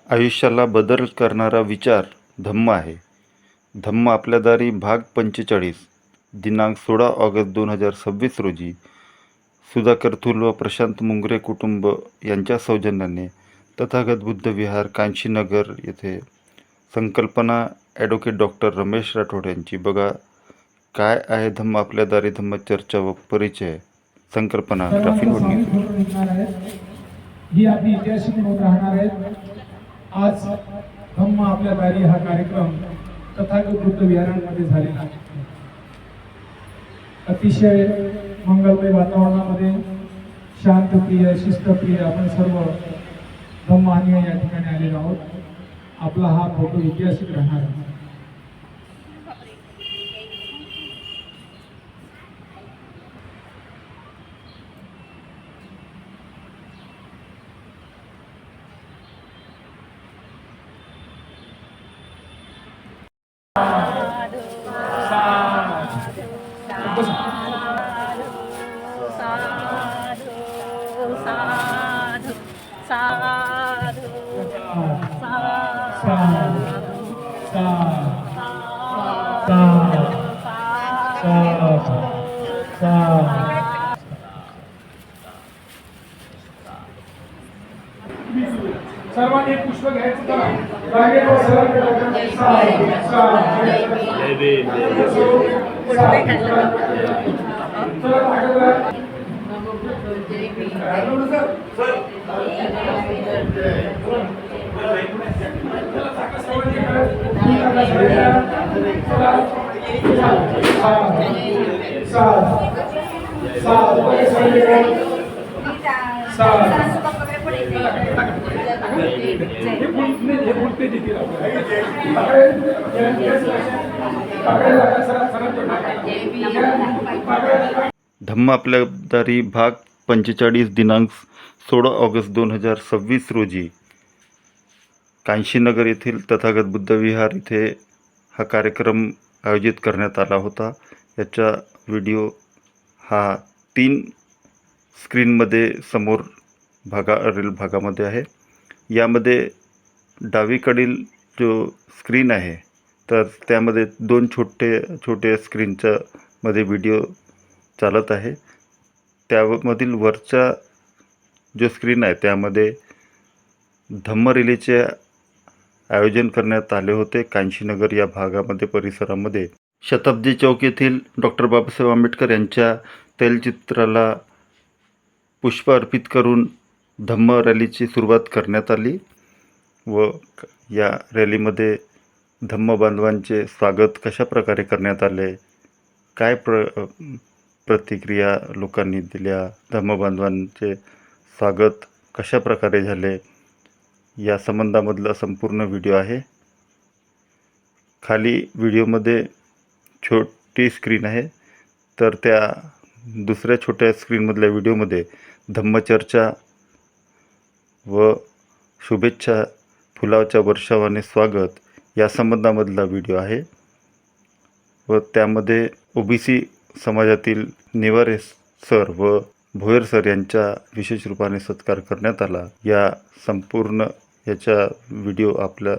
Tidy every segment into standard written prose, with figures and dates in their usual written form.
आयुष्याला बदल करणारा विचार धम्म आहे. धम्म आपल्या दारी भाग 45 दिनांक 16 ऑगस्ट 2026 रोजी सुधाकर थुल व प्रशांत मुंगरे कुटुंब यांच्या सौजन्याने तथागत बुद्ध विहार कांशीनगर येथे संकल्पना ॲडव्होकेट डॉक्टर रमेश राठोड यांची बघा काय आहे धम्म आपल्या दारी धम्म चर्चा व परिचय संकल्पना ग्राफिक ही आपली ऐतिहासिक नोंद राहणार आहे. आज धम्म आपल्या दारी हा कार्यक्रम तथागत बुद्ध विहारांमध्ये झालेला आहे. अतिशय मंगलमय वातावरणामध्ये शांतप्रिय शिस्तप्रिय आपण सर्व धम्म अनुयायी या ठिकाणी आलेलो आहोत. आपला हा फोटो ऐतिहासिक राहणार आहे. सर्वांनी पुष्प घ्यायचं का? धम्म आपल्या दारी भाग 45 दिनांक 16 ऑगस्ट 2026 रोजी कांशीनगर येथील तथागत बुद्ध विहार इथे हा कार्यक्रम आयोजित करण्यात आला होता. याचा व्हिडिओ हा 3 स्क्रीनमध्ये समोर भागामध्ये आहे. यामध्ये डावीकडील जो स्क्रीन आहे तर त्यामध्ये 2 छोटे स्क्रीनच्या मध्ये व्हिडिओ चालत आहे. त्यामधील वरचा जो स्क्रीन आहे त्यामध्ये धम्म रॅलीचे आयोजन करण्यात आले होते. कांशीनगर या भागामध्ये परिसरामध्ये शताब्दी चौक येथील डॉक्टर बाबासाहेब आंबेडकर यांच्या तैलचित्राला पुष्प अर्पित करून धम्म रॅलीची सुरुवात करण्यात आली व या रॅलीमध्ये धम्म बांधवांचे स्वागत कशा प्रकारे करण्यात आले, काय प्रतिक्रिया लोकांनी दिल्या, धम्म बांधवांचे स्वागत कशा प्रकारे झाले या संबंधामधला संपूर्ण व्हिडिओ आहे. खाली व्हिडिओमध्ये छोटी स्क्रीन आहे तर त्या दुसऱ्या छोट्या स्क्रीनमधल्या व्हिडिओमध्ये धम्मचर्चा व शुभेच्छा फुलाच्या वर्षावाने स्वागत या संबंधामधला व्हिडिओ आहे व त्यामध्ये ओबीसी समाजातील नेवारे सर व भोयर सर यांचा विशेष रूपाने सत्कार करण्यात आला. या संपूर्ण याचा व्हिडिओ आपल्या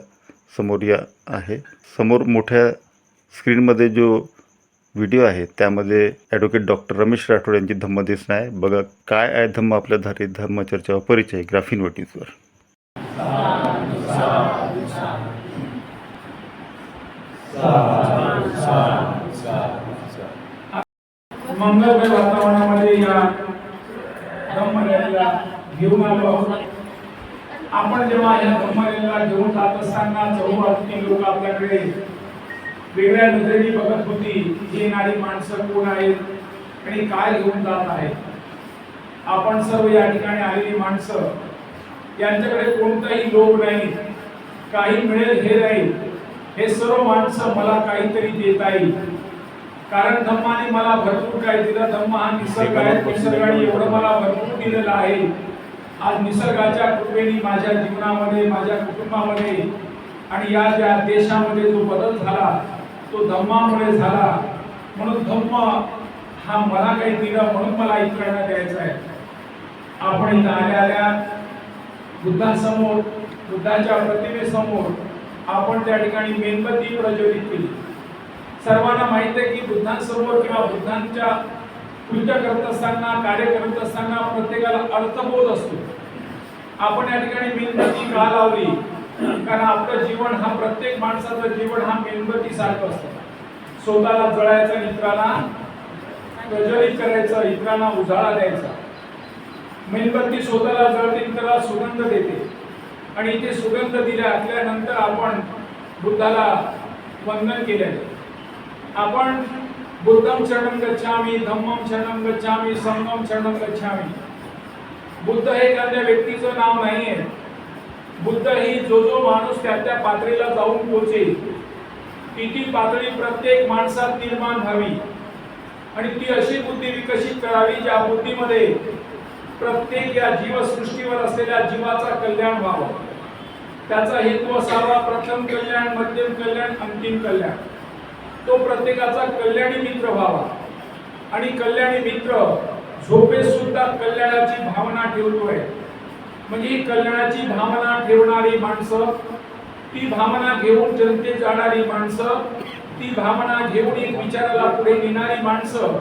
समोर आहे. समोर मोठ्या स्क्रीनमध्ये जो व्हिडिओ आहे त्यामध्ये ॲडव्होकेट डॉक्टर रमेश राठोड यांची धम्म दिसणं आहे. बघा काय आहे धम्म आपल्या दारी धम्म चर्चा व परिचय ग्राफिक नोटीसवर. मंगलमय वातावरणामध्ये या धम्म रॅलीला घेऊन आलो आहोत. आपण जेव्हा या धम्म रॅलीला घेऊन जात असताना चहूबाजूची लोक आपल्याकडे वेगळ्या नजरेने बघत होती. ही येणारी माणसं कोण आहेत आणि काय घेऊन जात आहेत. आपण सर्व या ठिकाणी आलेली माणसं यांच्याकडे कोणताही लोभ नाही, काही मिळेल हे नाही. हे सर्व माणसं मला काहीतरी देता येईल, कारण धम्माने मला भरपूर काय दिलं. धम्म हा निसर्ग आहे, निसर्गाने एवढं मला भरपूर दिलेलं आहे. आज निसर्गाच्या कृपेने माझ्या जीवनामध्ये, माझ्या कुटुंबामध्ये आणि या ज्या देशामध्ये जो बदल झाला तो धम्मामुळे झाला. म्हणून धम्म हा मला काही दिलं म्हणून मला इतरांना द्यायचा आहे. आपण इथं आल्या बुद्धांसमोर बुद्धाच्या प्रतिमेसमोर आपण त्या ठिकाणी मेणबत्ती प्रज्वलित केली. सर्वांना माहित आहे की बुद्धांसमोर किंवा बुद्धांच्या कृत्य करत असताना, कार्य करत असताना प्रत्येकाला अर्थबोध असतो. आपण या ठिकाणी मेणबत्ती का लावली? कारण आपलं जीवन हा, प्रत्येक माणसाचं जीवन हा मेणबत्ती सारखं असतं. स्वतःला जळायचं, इतरांना प्रज्वलित करायचं, इतरांना उजाळा द्यायचा. मेणबत्ती स्वतःला जळते, इतराला सुगंध देते. आणि ते सुगंध दिल्यानंतर आपण बुद्धाला वंदन केले. आपण बुद्धं शरणं गच्छामि, धम्मं शरणं गच्छामि, संघं शरणं गच्छामि. बुद्ध हे एखाद्या व्यक्तीचं नाव नाहीये. बुद्ध ही जो माणूस त्या पातळीला जाऊन पोहोचेल, ती पातळी प्रत्येक माणसात निर्माण व्हावी आणि ती अशी बुद्धी विकसित करावी ज्या बुद्धीमध्ये प्रत्येक या जीवसृष्टीवर असलेल्या जीवाचा कल्याण व्हावा. त्याचा हेतू असावा प्रथम कल्याण, मध्यम कल्याण, अंतिम कल्याण. तो प्रत्येकाचा कल्याणी मित्र व्हावा. आणि कल्याणी मित्र झोपेत सुद्धा कल्याणाची भावना ठेवतोय. म्हणजे ही कल्याणाची भावना ठेवणारी माणसं, ती भावना घेऊन जनतेत जाणारी माणसं, ती भावना घेऊन एक विचाराला पुढे नेणारी माणसं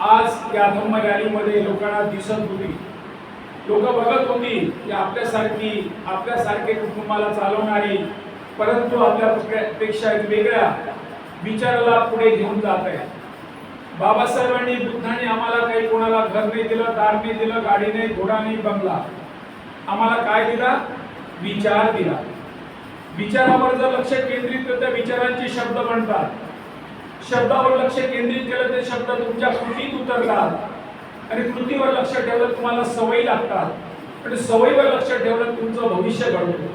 आज या धम्म रॅलीमध्ये लोकांना दिसत होती. लोक बघत होती की आपल्यासारखे कुटुंबाला चालवणारी, परंतु आपल्यापेक्षा एक वेगळ्या विचाराला पुढे घेऊन जात आहे. बाबासाहेबांनी, बुद्धांनी आम्हाला काही कोणाला घर नाही दिलं, दार नाही दिलं, गाडी नाही, घोडा नाही, बंगला. आम्हाला काय दिला? विचार दिला. विचारावर जर लक्ष केंद्रित केलं तर विचारांचे शब्द बनतात. शब्दावर लक्ष केंद्रित केलं ते शब्द तुमच्या कृतीत उतरतात. आणि कृतीवर लक्ष ठेवलं तुम्हाला सवयी लागतात आणि सवयीवर लक्ष ठेवलं तुमचं भविष्य घडतं.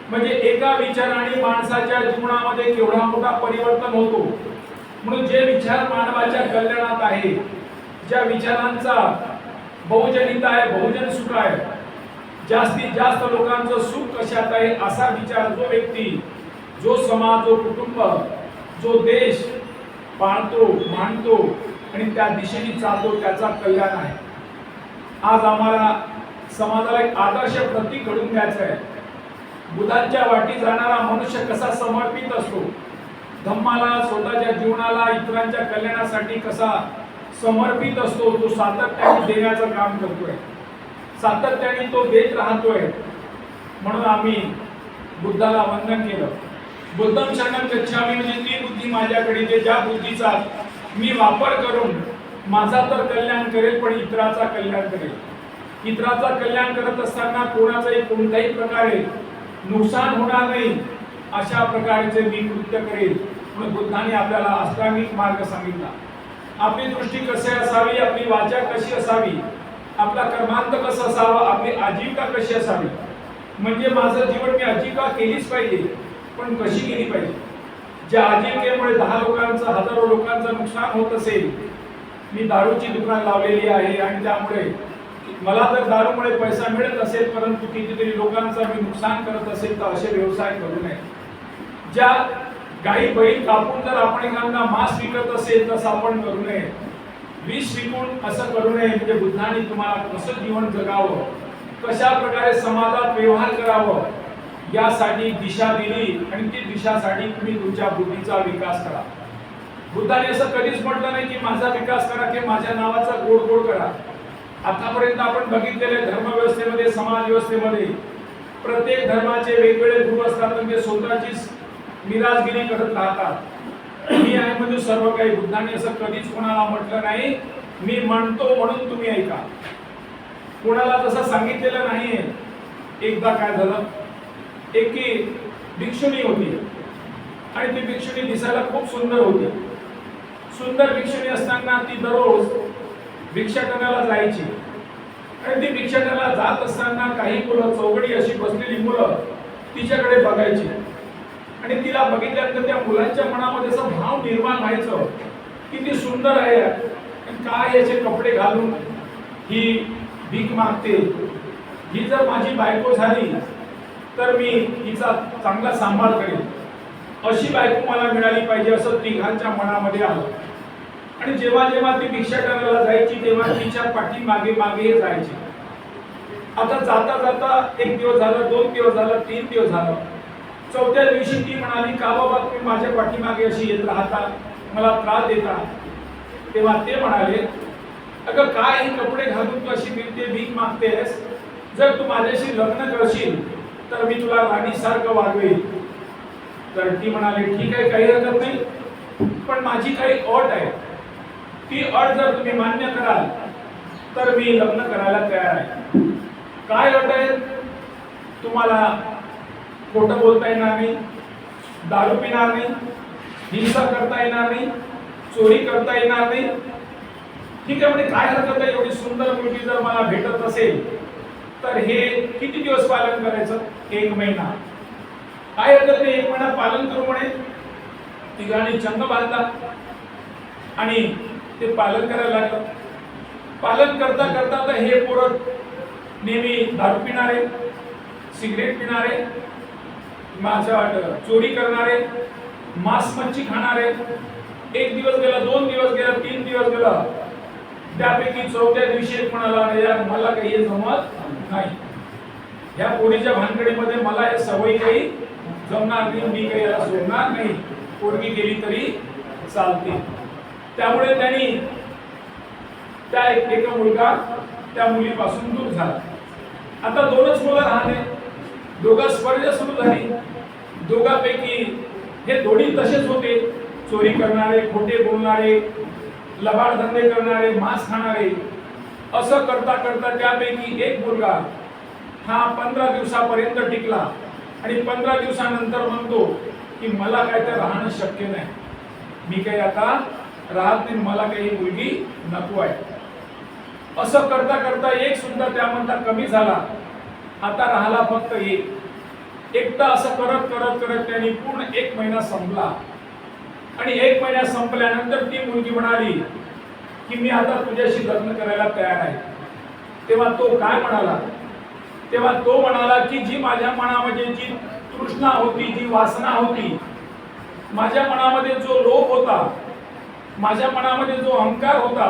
म्हणजे एका विचाराने माणसाच्या जीवनामध्ये केवढा मोठा परिवर्तन होतो. म्हणून जे विचार मानवाच्या कल्याणात आहे, ज्या विचारांचा बहुजनिता आहे, बहुजन सुख आहे, जास्तीत जास्त लोकांचं सुख कशात आहे, असा विचार जो व्यक्ती, जो समाज, जो कुटुंब, जो देश पाळतो, मानतो आणि त्या दिशेने चालतो, त्याचा कल्याण आहे. आज आम्हाला समाजाला एक आदर्श प्रतीक घडून द्यायचं आहे. बुद्धांच्या वाटी जाणारा मनुष्य कसा समर्पित असतो, धम्माला, स्वतःच्या जीवनाला, इतरांच्या कल्याणासाठी कसा समर्पित असतो, तो सातत्याने देण्याचं काम करतोय, सातत्याने तो देत राहतोय. म्हणून आम्ही बुद्धाला वंदन केलं. बुद्धं शरणं गच्छामि म्हणजे ती बुद्धी माझ्याकडे जे ज्या बुद्धीचा मी वापर करून माझा तर कल्याण करेल, पण इतराचा कल्याण करेल. इतराचा कल्याण करत असताना कोणाचंही कोणत्याही प्रकारे नुकसान होणार नाही, अशा प्रकारचे मी कृत्य करेल. म्हणून बुद्धाने आपल्याला अष्टांगिक मार्ग सांगितला. आपली दृष्टी कशी असावी, आपली वाचा कशी असावी, आपला कर्मांत कसा असावा, आपली आजीविका कशी असावी. म्हणजे माझं जीवन मी आजीविका केलीच पाहिजे, पण कशी केली पाहिजे. ज्या आजीविकेमुळे 10 लोकांचं, हजारो लोकांचं नुकसान होत असेल, मी दारूची दुकान लावलेली आहे आणि त्यामुळे मला जर दारूमुळे पैसा मिळत असेल, परंतु कितीतरी लोकांचं मी नुकसान करत असेल, तर असे व्यवसाय करू नये. ज्या गाई बैल कापून जर आपण एखादा मांस विकत असेल, तसं आपण करू नये. विष विकून असं करू नये. म्हणजे बुद्धांनी तुम्हाला कसं जीवन जगावं, कशा प्रकारे समाजात व्यवहार करावं, यासाठी दिशा दिली आणि ती दिशासाठी तुम्ही तुमच्या बुद्धीचा विकास करा. बुद्धाने असं कधीच म्हटलं नाही की माझा विकास करा, की माझ्या नावाचा गोड गोड करा. आतापर्यंत आपण बघितलेले धर्मव्यवस्थेमध्ये, समाज व्यवस्थेमध्ये प्रत्येक धर्माचे वेगवेगळे गुरु असतात आणि ते स्वतःचीच मिराजगिरी करत राहतात. मी आहे म्हणजे सर्व काही. बुद्धाने असं कधीच कोणाला म्हटलं नाही मी म्हणतो म्हणून तुम्ही ऐका. कोणाला तसं सांगितलेलं नाहीये. एकदा काय झालं, एकी भिक्षुणी होती आणि ती भिक्षुणी दिसायला खूप सुंदर होती. सुंदर भिक्षुणी असताना ती दररोज भिक्षाटनाला जायची आणि ती भिक्षाटनाला जात असताना काही मुलं, चौघडी अशी बसलेली मुलं तिच्याकडे बघायची आणि तिला बघितल्यानंतर त्या मुलांच्या मनामध्ये असा भाव निर्माण व्हायचं की ती सुंदर आहे आणि काय याचे कपडे घालून ही भीक मागते. ही जर माझी बायको झाली तर मी हिचा चांगला सांभाळ करेन, अशी बायको मला मिळाली पाहिजे, असं तिघांच्या मनामध्ये आलं. आणि जेव्हा जेव्हा ती भिक्षाटनाला जायची तेव्हा तिच्या पाठीमागे मागे जायची. आता जाता जाता 1 दिवस झाला, 2 दिवस झाला, 3 दिवस झाला. चौथ्या दिवशी ती म्हणाली, का बाबा तुम्ही माझ्या पाठीमागे अशी येत राहता, मला त्रास देता. तेव्हा ते म्हणाले, अगं काय हे कपडे घालून तू अशी फिरते, भीक मागतेस, जर तू माझ्याशी लग्न करशील तर मी तुला राणीसारखं वागवेल. तर ती म्हणाली, ठीक आहे, काही हरकत नाही, पण माझी काही अट आहे. ती अट जर तुम्ही मान्य कराल तर मी लग्न करायला तयार आहे. काय अट आहे? तुम्हाला खोटं बोलता येणार नाही, दारू पिणार नाही, हिंसा करता येणार नाही, चोरी करता येणार नाही. ठीक आहे, म्हणजे काय हरकत आहे, एवढी सुंदर मुलगी जर मला भेटत असेल तर हे किती दिवस पालन करायचं? 1 महिना. काय हरकत नाही, 1 महिना पालन करू म्हणे. तिघांनी चंग बांधला आणि ते पालन करायला लागलं. पालन करता करता तर हे पोरं नेहमी दारू पिणारे, सिगरेट पिणारे, चोरी करणारे, मांस मच्छी खाणारे. 1 दिवस गेला, 2 दिवस गेला, 3 दिवस गेला. त्यापैकी चौथ्या दिवशी एक म्हणाला, यार मला काही हे जमत नाही, या पोरीच्या भानगडीमध्ये मला हे सवयी काही जमणार नाही, मी काही याला सोडणार नाही, पोरगी गेली तरी चालते. त्यामुळे त्यांनी त्या एका मुलगा त्या मुलीपासून दूर झाला. आता 2च मुलं राहणे, दोघा स्पर्धा सुरू झाली. दोघांपैकी हे दोन्ही तसेच होते, चोरी करणारे, खोटे बोलणारे, लबाड धंदे करणारे, मांस खाणारे. असं करता करता त्यापैकी एक मुलगा हा 15 दिवसापर्यंत टिकला आणि 15 दिवसानंतर म्हणतो की मला काय तर राहणं शक्य नाही, मी काही आता राहत नाही, मला काही मुलगी नको आहे. असं करता करता एक सुद्धा त्यामधला कमी झाला. आता राहिला फक्त एकटा. असं करत करत करत त्यांनी पूर्ण 1 महिना संपला आणि 1 महिना संपल्यानंतर ती मुलगी म्हणाली की मी आता तुझ्याशी लग्न करायला तयार आहे. तेव्हा तो काय म्हणाला? तेव्हा तो म्हणाला की जी माझ्या मनामध्ये जी तृष्णा होती, जी वासना होती, माझ्या मनामध्ये जो लोभ होता, माझ्या मनामध्ये जो अहंकार होता,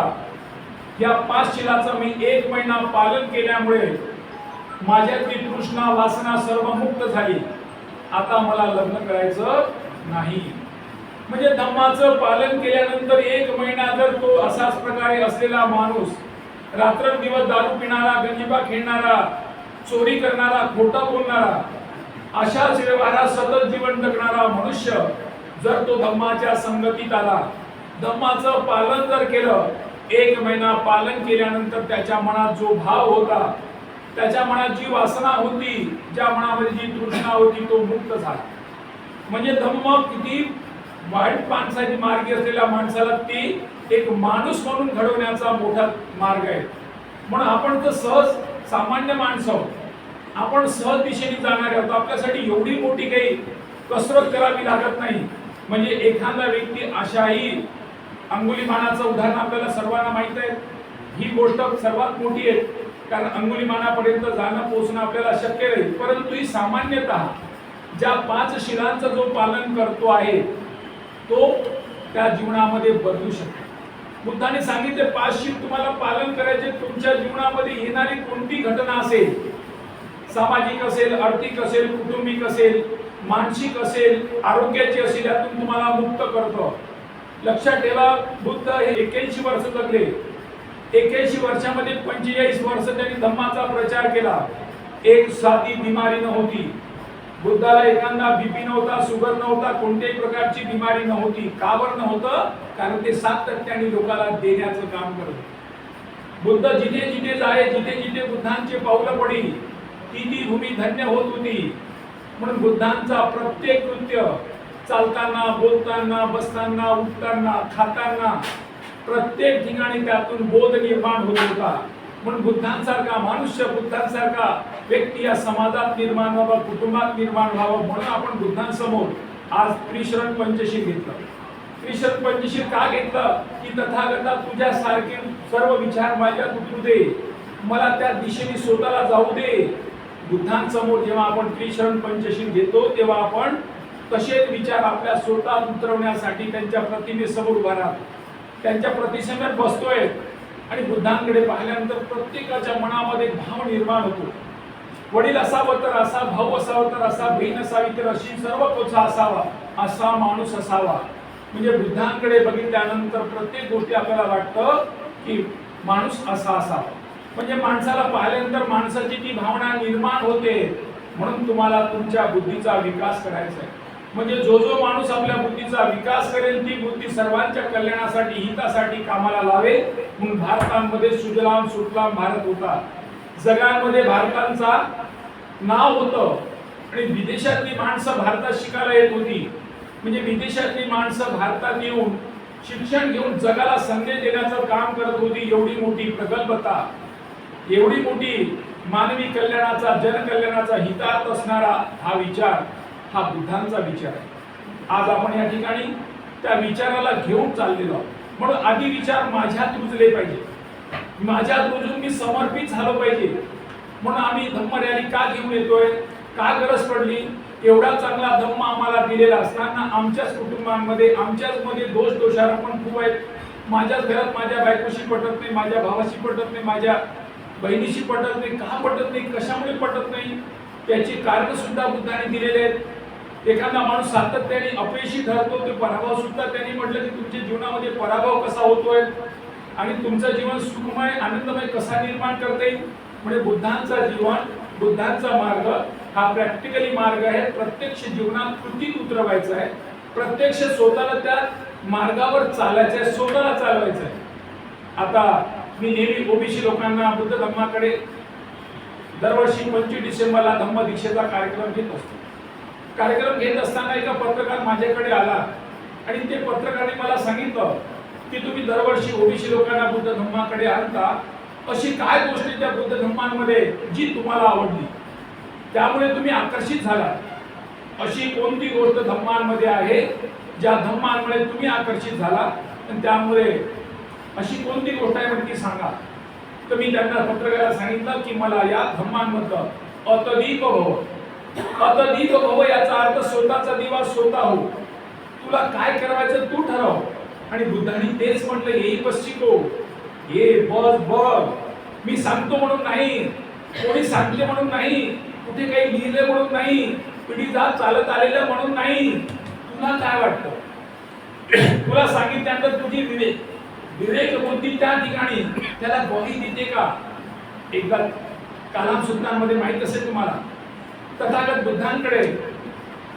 या 5 शिलाचं मी 1 महिना पालन केल्यामुळे माझ्यातली तृष्णा वासना सर्व मुक्त झाली. आता मला लग्न करायचं नाही. म्हणजे धम्माचं पालन केल्यानंतर 1 महिना जर तो असाच प्रकारे असलेला माणूस, रात्रंदिवस दारू पिणारा, गंजिबा खेळणारा, चोरी करणारा, खोटा बोलणारा, अशाच व्यवहारात सतत जीवन जगणारा मनुष्य जर तो धम्माच्या संगतीत आला, धम्माचं पालन जर केलं, 1 महिना पालन केल्यानंतर त्याच्या मनात जो भाव होता, त्याच्या मनात जी वासना होती, ज्या मनामध्ये जी तृष्णा होती, तो मुक्त झाला. म्हणजे धम्म किती वाईट माणसाची मार्गी असलेल्या माणसाला ती एक माणूस म्हणून घडवण्याचा मोठा मार्ग आहे. म्हणून आपण तर सहज सामान्य माणसं आहोत, आपण सहज दिशेने जाणारे आहोत. आपल्यासाठी एवढी मोठी काही कसरत करावी लागत नाही. म्हणजे एखादा व्यक्ती अशाही अंगुलीमानाचं उदाहरण आपल्याला सर्वांना माहित आहे. ही गोष्ट सर्वात मोठी आहे, कारण अंगुलीमानापर्यंत जाणं पोहोचणं आपल्याला शक्य नाही. परंतु ही सामान्यतः ज्या 5 शिलांचं जो पालन करतो आहे तो त्या जीवनामध्ये बदलू शकतो. बुद्धाने सांगितले 5 शील तुम्हाला पालन करायचे. तुमच्या जीवनामध्ये येणारी कोणती घटना असेल, सामाजिक असेल, आर्थिक असेल, कुटुंबिक असेल, मानसिक असेल, आरोग्याची असेल, यातून तुम्हाला मुक्त करतो. लक्षात ठेवा, बुद्ध हे 81 वर्ष जगले. 81 वर्षामध्ये 45 वर्ष त्यांनी धम्माचा प्रचार केला. एक साधी बिमारी नव्हती. बुद्धाला एखादा बीपी नव्हता, शुगर नव्हता, कोणत्याही प्रकारची बिमारी नव्हती. का बरं नव्हतं? कारण ते 7% लोकांना देण्याचं काम करत. बुद्ध जिथे जिथे जाए, जिथे जिथे बुद्धांचे पावलं पडी, ती भूमी धन्य होत होती. म्हणून बुद्धांचा प्रत्येक कृत्य, चालताना, बोलताना, बसताना, उठताना, खाताना, प्रत्येक ठिकाणी त्यातून बोध निर्माण होत होता. म्हणून बुद्धांसारखा मनुष्य, बुद्धांसारखा व्यक्ती या समाजात निर्माण व्हावा, कुटुंबात निर्माण व्हावं, म्हणून आपण बुद्धांसमोर आज त्रिशरण पंचशील घेतलं. त्रिशरण पंचशील का घेतलं? की तथागता तुझ्यासारखे सर्व विचार माझ्यात उतरू दे, मला त्या दिशेने स्वतःला जाऊ दे. बुद्धांसमोर जेव्हा आपण त्रिशरण पंचशील घेतो तेव्हा आपण तसेच विचार आपल्या स्वतः उतरवण्यासाठी त्यांच्या प्रतिमेसमोर उभा राहतो, त्यांच्या प्रतिमेवर बसतोय. आणि बुद्धांकडे पाहिल्यानंतर प्रत्येकाच्या मनामध्ये भाव निर्माण होतो. वडील असावं तर असा, भाऊ असावं तर असा, बहीण असावी तर अशी, सर्व कोचा असावा, असा माणूस असावा. म्हणजे बुद्धांकडे बघितल्यानंतर प्रत्येक गोष्टी आपल्याला वाटतं की माणूस असा असावा. म्हणजे माणसाला पाहिल्यानंतर माणसाची ती भावना निर्माण होते. म्हणून तुम्हाला तुमच्या बुद्धीचा विकास करायचा आहे. म्हणजे जो जो माणूस आपल्या बुद्धीचा विकास करेल ती बुद्धी सर्वांच्या कल्याणासाठी, हितासाठी कामाला लावेल. म्हणून भारतामध्ये सुजलाम सुफलाम भारत होता. जगामध्ये भारताचा नाव होतं आणि विदेशातली माणसं भारतात शिकायला येत होती. म्हणजे विदेशातली माणसं भारतात येऊन शिक्षण घेऊन जगाला संदेश देण्याचं काम करत होती. एवढी मोठी प्रगल्भता, एवढी मोठी मानवी कल्याणाचा, जनकल्याणाचा हितार्थ असणारा हा विचार, हा बुद्धांचा विचार आहे. आज आपण या ठिकाणी त्या विचाराला घेऊन चाललेलो आहोत. म्हणून आधी विचार माझ्यात रुजले पाहिजे, माझ्यात रुजून मी समर्पित झालो पाहिजे. म्हणून आम्ही धम्म रॅली का घेऊन येतोय, का गरज पडली? एवढा चांगला धम्म आम्हाला दिलेला असताना आमच्याच कुटुंबांमध्ये, आमच्याच मध्ये दोषारोपण खूप आहेत. माझ्याच घरात माझ्या बायकोशी पटत नाही, माझ्या भावाशी पटत नाही, माझ्या बहिणीशी पटत नाही. का पटत नाही, कशामुळे पटत नाही, त्याची कारण सुद्धा बुद्धाने दिलेले आहेत. एखादा माणूस सातत्याने अपयशी ठरतो, ते पराभव सुद्धा त्यांनी म्हटलं की तुमच्या जीवनामध्ये पराभव कसा होतोय आणि तुमचं जीवन सुखमय आनंदमय कसा निर्माण करता येईल. म्हणजे बुद्धांचा जीवन, बुद्धांचा मार्ग हा प्रॅक्टिकली मार्ग आहे. प्रत्यक्ष जीवनात कृतीत उतरवायचा आहे. प्रत्यक्ष स्वतःला त्या मार्गावर चालायचं आहे, स्वतःला चालवायचं आहे. आता मी नेहमी ओबीसी लोकांना बुद्ध धम्माकडे दरवर्षी 25 डिसेंबरला धम्म दीक्षेचा कार्यक्रम घेत असतो. कार्यक्रम घेत असताना एका पत्रकार माझ्याकडे आला आणि ते पत्रकाराने मला सांगितलं की तुम्ही दरवर्षी ओबीसी लोकांना बुद्ध धम्माकडे आणता, अशी काय गोष्ट त्या बुद्ध धम्मांमध्ये जी तुम्हाला आवडली, त्यामुळे तुम्ही आकर्षित झाला? अशी कोणती गोष्ट धम्मांमध्ये आहे ज्या धम्मांमुळे तुम्ही आकर्षित झाला आणि त्यामुळे अशी कोणती गोष्ट आहे म्हणजे ती सांगा. तर मी त्यांना पत्रकाराला सांगितलं की मला या धम्मांमधलं अतदीप भव, अतदीप भव याचा अर्थ स्वतःचा दिवा स्वतः हो. तुला काय करायचं तू ठरव. आणि बुद्धांनी तेच म्हटलं, येई पश्चिको, ये बस बघ. मी सांगतो म्हणून नाही, कोणी सांगते म्हणून नाही, कुठे काही लिहिले म्हणून नाही, पिढी जात चालत आलेलं म्हणून नाही. तुला काय वाटतं? तुला सांगितल्यानंतर तुझी विवेक बुद्धी त्या ठिकाणी त्याला ग्वाही देते का? एकदा कालाम सुलतानमध्ये माहित असेल तुम्हाला, तथागत बुद्धांकडे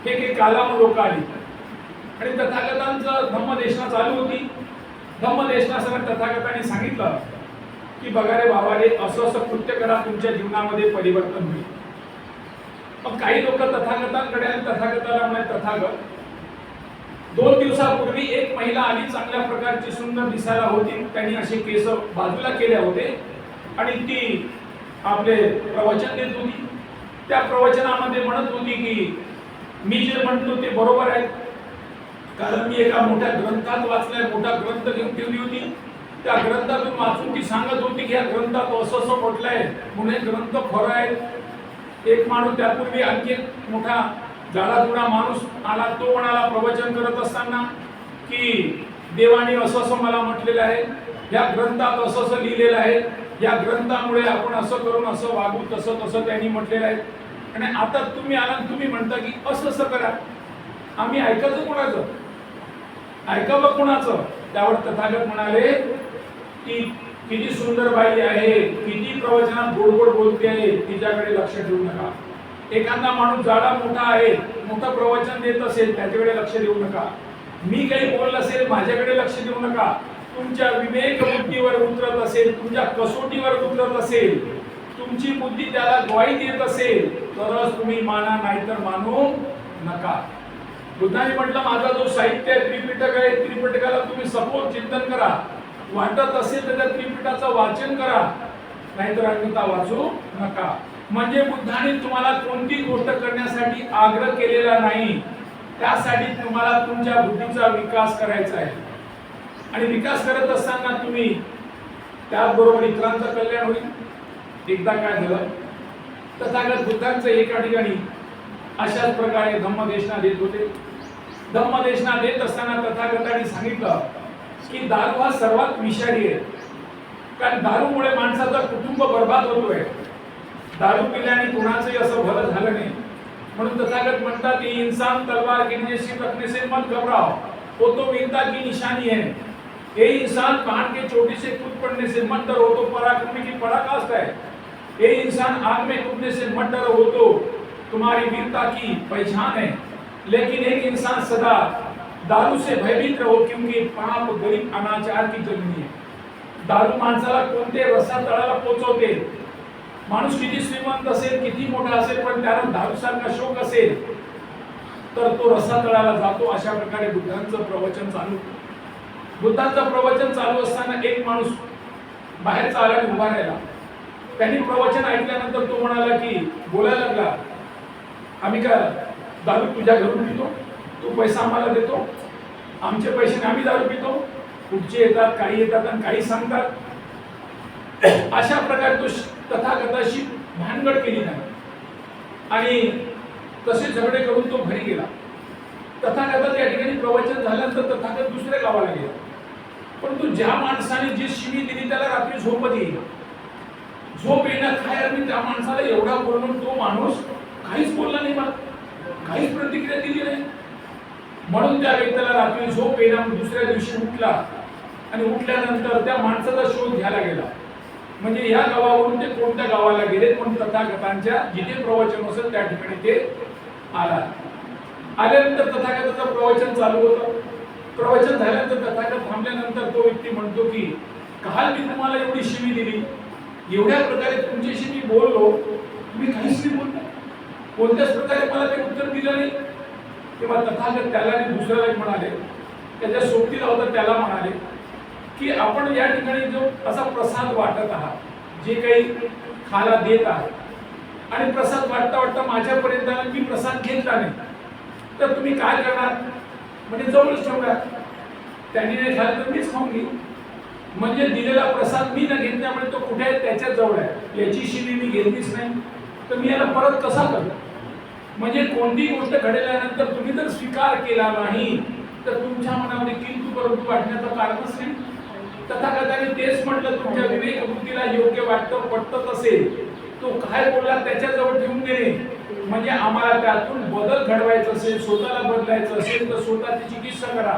हे कालाम लोक आली आणि तथागतांचं धम्मदेशना चालू होती. धम्मदेशनासंग तथागतांनी सांगितलं की बघा रे बाबा रे, असं असं कृत्य करा, तुमच्या जीवनामध्ये परिवर्तन होईल. मग काही लोक तथागतांकडे आणि तथागताला म्हणाले, तथागत 2 दिवसापूर्वी एक महिला आली, चांगल्या प्रकारची सुंदर दिसायला होती, त्यांनी असे केस बाजूला केले होते आणि ती आपले प्रवचन देत होती. त्या प्रवचनामध्ये म्हणत होती की मी जे म्हणतो ते बरोबर आहे, कारण मी एका मोठ्या ग्रंथात वाचलाय, मोठा ग्रंथ घेऊन ठेवली होती. त्या ग्रंथातून वाचून ती सांगत होती की या ग्रंथात असं असं म्हटलंय म्हणून हे ग्रंथ खरं आहे. एक माणूस त्यापूर्वी आणखी एक मोठा जाडाजुडा माणूस आला, तो म्हणाला प्रवचन करत असताना की देवाने असं असं मला म्हटलेलं आहे, या ग्रंथात असं असं लिहिलेलं आहे, या ग्रंथामुळे आपण असं करून असं वागू, तसं तसं त्यांनी म्हटलेलं आहे. आणि आता तुम्ही आला, तुम्ही म्हणता की असं असं करा. आम्ही ऐकायचं कोणाचं? ऐकावं कोणाचं? त्यावर तथागत म्हणाले की किती सुंदर बाई आहे, किती प्रवचनात गोड गोड बोलते आहे, तिच्याकडे लक्ष ठेवू नका. एखादा माणूस जाडा मोठा आहे, मोठं प्रवचन देत असेल, त्याच्याकडे लक्ष देऊ नका. मी काही बोलत असेल, माझ्याकडे लक्ष देऊ नका. तुमच्या विवेक बुद्धीवर उतरत असेल, तुमच्या कसोटीवर उतरत असेल, तुमची बुद्धी त्याला ग्वाही देत असेल तरच तुम्ही माना, नाहीतर मानू नका. बुद्धाने म्हटलं, माझा जो साहित्य आहे, त्रिपिटक आहे, त्रिपिटकाला तुम्ही सखोल चिंतन करा. वाटत असेल तर त्या त्रिपिटकाचं वाचन करा, नाहीतर अन्यथा वाचू नका. म्हणजे बुद्धाने तुम्हाला कोणती गोष्ट करण्यासाठी आग्रह केलेला नाही, त्यासाठी तुम्हाला तुमच्या बुद्धीचा विकास करायचा आहे. आणि विकास करत असताना तुम्ही त्याचबरोबर इतरांचं कल्याण होईल. एकदा काय झालं, तथागत बुद्धांचं एका ठिकाणी अशाच प्रकारे धम्मदेशना देत होते. धम्मदेशना देत असताना तथागतांनी सांगितलं की दारू हा सर्वात विषारी आहे. कारण दारूमुळे माणसाचं कुटुंब बर्बाद होतोय. दारू पिल्याने कुणाचंही असं भलं झालं नाही. म्हणून तथागत म्हणतात की इंसान तलवार गिरने से रखने से मत घबराओ, वो तो वीरता की निशानी है. ये इंसान पहाड़ के चोटी से कूद पड़ने से मत डरो, तो पराक्रमी की पराकाष्ठा है. ये इंसान आग में कूदने से मत डरो, वो तो तुम्हारी वीरता की पहचान है. लेकिन एक इंसान सदा दारू से भयभीत रहो, क्योंकि पाप गरीब अनाचार की जन्मी है. दारू माणसाला कोणते रसातळाला पोहोचवते. माणूस किती श्रीमंत असेल, किती मोठा असेल, पण त्याला दारूसारखा शोक असेल तर तो रसातळाला जातो. अशा प्रकारे बुद्धांचं प्रवचन चालू. बुद्धांचं प्रवचन चालू असताना एक माणूस बाहेरचा आला आणि उभा राहिला. त्यांनी प्रवचन ऐकल्यानंतर तो म्हणाला की बोलायला लागला, आम्ही का दारू तुझ्या घरून पितो, तू पैसा आम्हाला देतो, आमचे पैसे आम्ही दारू पितो, कुठचे येतात, काही येतात आणि काही सांगतात. अशा प्रकारे तो तथागताशी भानगड केली नाही आणि तसे झगडे करून तो घरी गेला. तथागत या ठिकाणी प्रवचन झाल्यानंतर तथागत दुसऱ्या गावाला गेला. परंतु ज्या माणसाने जी शिवी दिली त्याला रात्री झोपत येईल. झोप येण्यात काय अर्थ, त्या माणसाला एवढा बोलून तो माणूस काहीच बोलला नाही, मला काहीच प्रतिक्रिया दिली नाही. म्हणून त्या व्यक्तीला रात्री झोप येणार. दुसऱ्या दिवशी उठला आणि उठल्यानंतर त्या माणसाचा शोध घ्यायला गेला. म्हणजे या गावावरून ते कोणत्या गावाला गेले, पण तथागतांच्या जिथे प्रवचन असेल त्या ठिकाणी ते आला. आल्यानंतर तथागताचं प्रवचन चालू होतं. प्रवचन झाल्यानंतर तथागत थांबल्यानंतर तो व्यक्ती म्हणतो की काल मी तुम्हाला एवढी शिवी दिली, एवढ्या प्रकारे तुमच्याशी मी बोललो, तुम्ही काहीच नाही बोलता, कोणत्याच प्रकारे मला ते उत्तर दिलं नाही. तेव्हा तथागत त्याला आणि दुसऱ्याला म्हणाले, त्याच्या सोबतीला होता त्याला म्हणाले की आपण या ठिकाणी जो असा प्रसाद वाटत आहात, जे काही खायला देत आहात आणि प्रसाद वाटता वाटता माझ्यापर्यंत मी प्रसाद घेतला नाही, तर तुम्ही काय करणार? म्हणजे जवळच ठेवणार. त्यांनी नाही खाल्लं तर मीच खाऊन घेईन. म्हणजे दिलेला प्रसाद मी न घेतल्यामुळे तो कुठे आहे, त्याच्याच जवळ आहे. याची शिवी मी घेतलीच नाही तर मी याला परत कसा करू? म्हणजे कोणती गोष्ट घडल्यानंतर तुम्ही जर स्वीकार केला नाही तर तुमच्या मनामध्ये किंतु परंतु वाटण्याचं कारणच नाही. तथागताने तेच म्हटलं, तुमच्या विवेक बुद्धीला योग्य वाटतं, पटत असेल, तो काय बोलला त्याच्याजवळ ठेवून देणे. म्हणजे आम्हाला त्यातून बदल घडवायचा असेल, स्वतःला बदलायचं असेल तर स्वतःची चिकित्सा करा.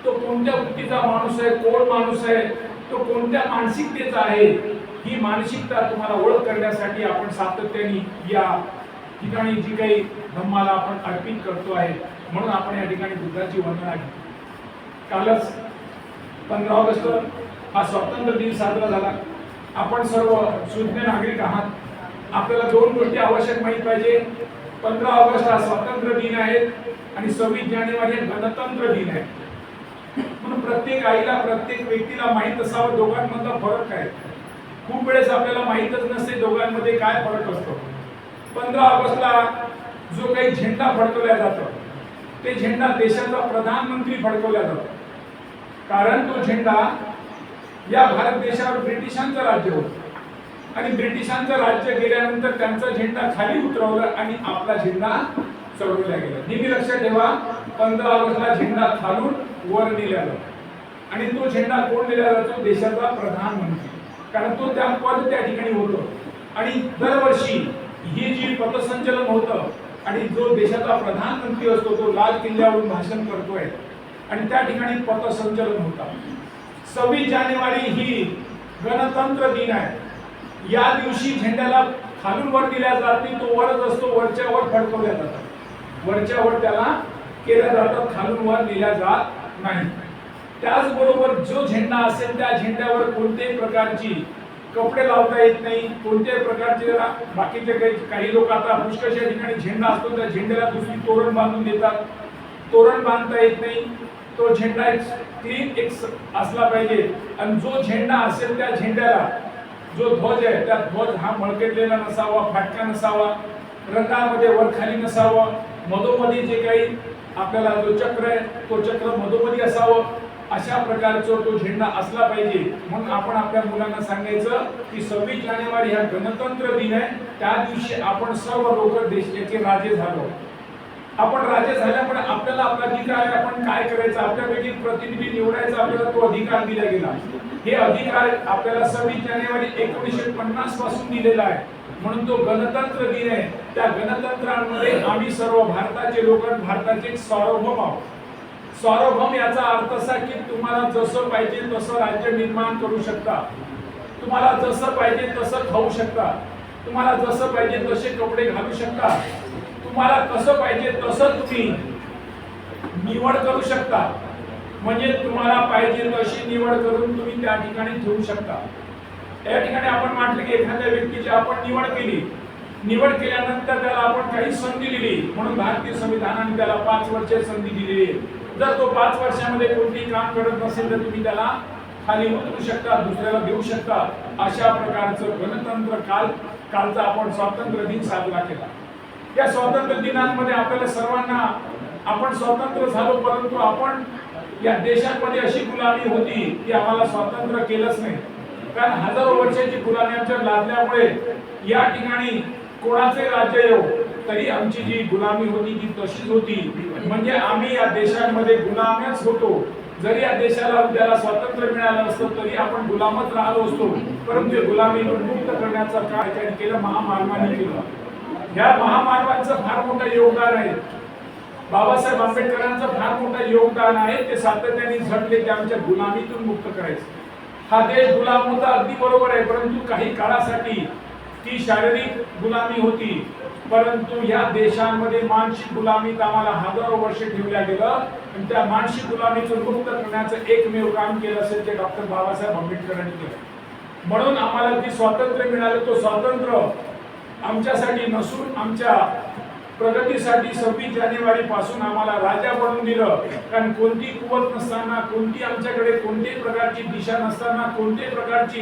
तो कोणत्या वृत्तीचा माणूस आहे, कोण माणूस आहे, तो कोणत्या मानसिकतेचा आहे, ही मानसिकता तुम्हाला ओळख करण्यासाठी आपण सातत्याने या ठिकाणी जी काही धम्माला आपण अर्पित करतो आहे. म्हणून आपण या ठिकाणी बुद्धाची वंदना घेतो. कालच 15 ऑगस्ट हा स्वातंत्र्य दिन साजरा झाला. आपण सर्व सुज्ञ नागरिक आहात. आपल्याला दोन गोष्टी आवश्यक माहित पाहिजे. 15 ऑगस्ट हा स्वातंत्र्य दिन आहे आणि 26 जानेवारी हा गणतंत्र दिन आहे. म्हणून प्रत्येक आईला, प्रत्येक व्यक्तीला माहित असावं दोघांमधला फरक काय. खूप वेळेस आपल्याला माहितच नसते दोघांमध्ये काय फरक असतो. 15 ऑगस्टला जो काही झेंडा फडकवला जातो ते झेंडा देशाचा प्रधानमंत्री फडकवला जातो. कारण तो झेंडा या भारत देशावर ब्रिटिशांचं राज्य होतं आणि ब्रिटिशांचं राज्य गेल्यानंतर त्यांचा झेंडा खाली उतरवला आणि आपला झेंडा चढवला गेला. नेहमी लक्षात ठेवा, 15 ऑगस्टला झेंडा खालून वर नेला जातो आणि तो झेंडा कोण नेला जातो? देशाचा प्रधानमंत्री. कारण तो त्या पद त्या ठिकाणी होतो आणि दरवर्षी ही जी पथसंचलन होतं आणि जो देशाचा प्रधानमंत्री असतो तो लाल किल्ल्यावरून भाषण करतोय आणि त्या ठिकाणी पथसंचलन होतं. 26 जानेवारी ही गणतंत्र दिन आहे. या दिवशी झेंड्याला खालून वर दिल्या जात नाही, तो वरच असतो, वरच्या वर फडकवल्या जातात, वरच्या वर त्याला केल्या जातात, खालून वर नेल्या जात नाही. त्याचबरोबर जो झेंडा असेल त्या झेंड्यावर कोणत्याही प्रकारची कपडे लावता येत नाही, कोणत्याही प्रकारचे बाकीचे काही लोक आता पुष्कळशा ठिकाणी झेंडा असतो त्या झेंड्याला दुसरी तोरण बांधून देतात. तोरण बांधता येत नाही. तो झेंडा एक क्लीन एक असला पाहिजे आणि जो झेंडा असेल त्या झेंड्याला जो ध्वज आहे त्या ध्वज हा मळकटलेला नसावा, फाटका नसावा, रंगामध्ये वर खाली नसावं, मधोमधी जे काही आपल्याला जो चक्र आहे तो चक्र मधोमधी असावं. अशा प्रकारचा तो झेंडा असला पाहिजे. म्हणून आपण आपल्या मुलांना सांगायचं की 26 जानेवारी हा गणतंत्र दिन आहे. त्या दिवशी आपण सर्व लोक देशाचे राजे झालो आपण राजे झाल्यामुळे आपल्याला आपला अधिकार आहे, आपण काय करायचं, आपल्यापैकी प्रतिनिधी निवडायचा आपल्याला तो अधिकार दिला गेला. हे अधिकार आपल्याला 26 जानेवारी 1950 पासून दिलेला आहे. म्हणून तो गणतंत्र दिन आहे. त्या गणतंत्रामध्ये आम्ही सर्व भारताचे लोक भारताचे सार्वभौम आहोत. सार्वभौम याचा अर्थ असा की तुम्हाला जसं पाहिजे तसं राज्य निर्माण करू शकता, तुम्हाला जसं पाहिजे तसं खाऊ शकता, तुम्हाला जसं पाहिजे तसे कपडे घालू शकता, तुम्हाला कसं पाहिजे तसं तुम्ही निवड करू शकता. म्हणजे तुम्हाला पाहिजे तशी निवड करून तुम्ही त्या ठिकाणी ठेवू शकता. या ठिकाणी आपण म्हटलं की एखाद्या व्यक्तीची आपण निवड केली, निवड केल्यानंतर त्याला आपण काही संधी दिली, म्हणून भारतीय संविधानाने त्याला 5 वर्षे संधी दिलेली आहे. जर तो 5 वर्षामध्ये कोणतेही काम करत नसेल तर तुम्ही त्याला खाली उतरू शकता, दुसऱ्याला देऊ शकता. अशा प्रकारचं गणतंत्र कालचा आपण स्वातंत्र्य दिन साजरा केला. या स्वातंत्र्य दिनामध्ये आपल्याला सर्वांना आपण स्वतंत्र झालो, परंतु आपण या देशामध्ये अशी गुलामी होती की आम्हाला स्वातंत्र्य केलंच नाही. कारण हजारो वर्षाची गुलामी आमच्या लादल्यामुळे या ठिकाणी कोणाचे राज्य येऊ तरी आमची जी गुलामी होती ती तशीच होती. म्हणजे आम्ही या देशामध्ये गुलामच होतो. जरी या देशाला उद्याला स्वातंत्र्य मिळालं असतं तरी आपण गुलामच राहिलो असतो. परंतु गुलामी मुक्त करण्याचं काय केलं, महामानवाने केलं. या महामानवांचं फार मोठं योगदान आहे. बाबासाहेब आंबेडकरांचं फार मोठं योगदान आहे. ते सातत्याने झटले की आमच्या गुलामीतून मुक्त करायचं. हा देश गुलाम होता, अगदी बरोबर आहे, परंतु काही काळासाठी ती शारीरिक गुलामी होती. परंतु या देशांमध्ये मानसिक गुलामीत आम्हाला हजारो वर्ष ठेवल्या गेलं आणि त्या मानसिक गुलामीतून मुक्त करण्याचं एकमेव काम केलं असेल ते डॉक्टर बाबासाहेब आंबेडकरांनी केलं. म्हणून आम्हाला जे स्वातंत्र्य मिळालं तो स्वातंत्र्य आमच्यासाठी नसून आमच्या प्रगतीसाठी 26 जानेवारी पासून आम्हाला राजा बनवून दिलं. कारण कोणती कुवत नसताना, कोणती आमच्याकडे कोणत्याही प्रकारची दिशा नसताना, कोणत्याही प्रकारची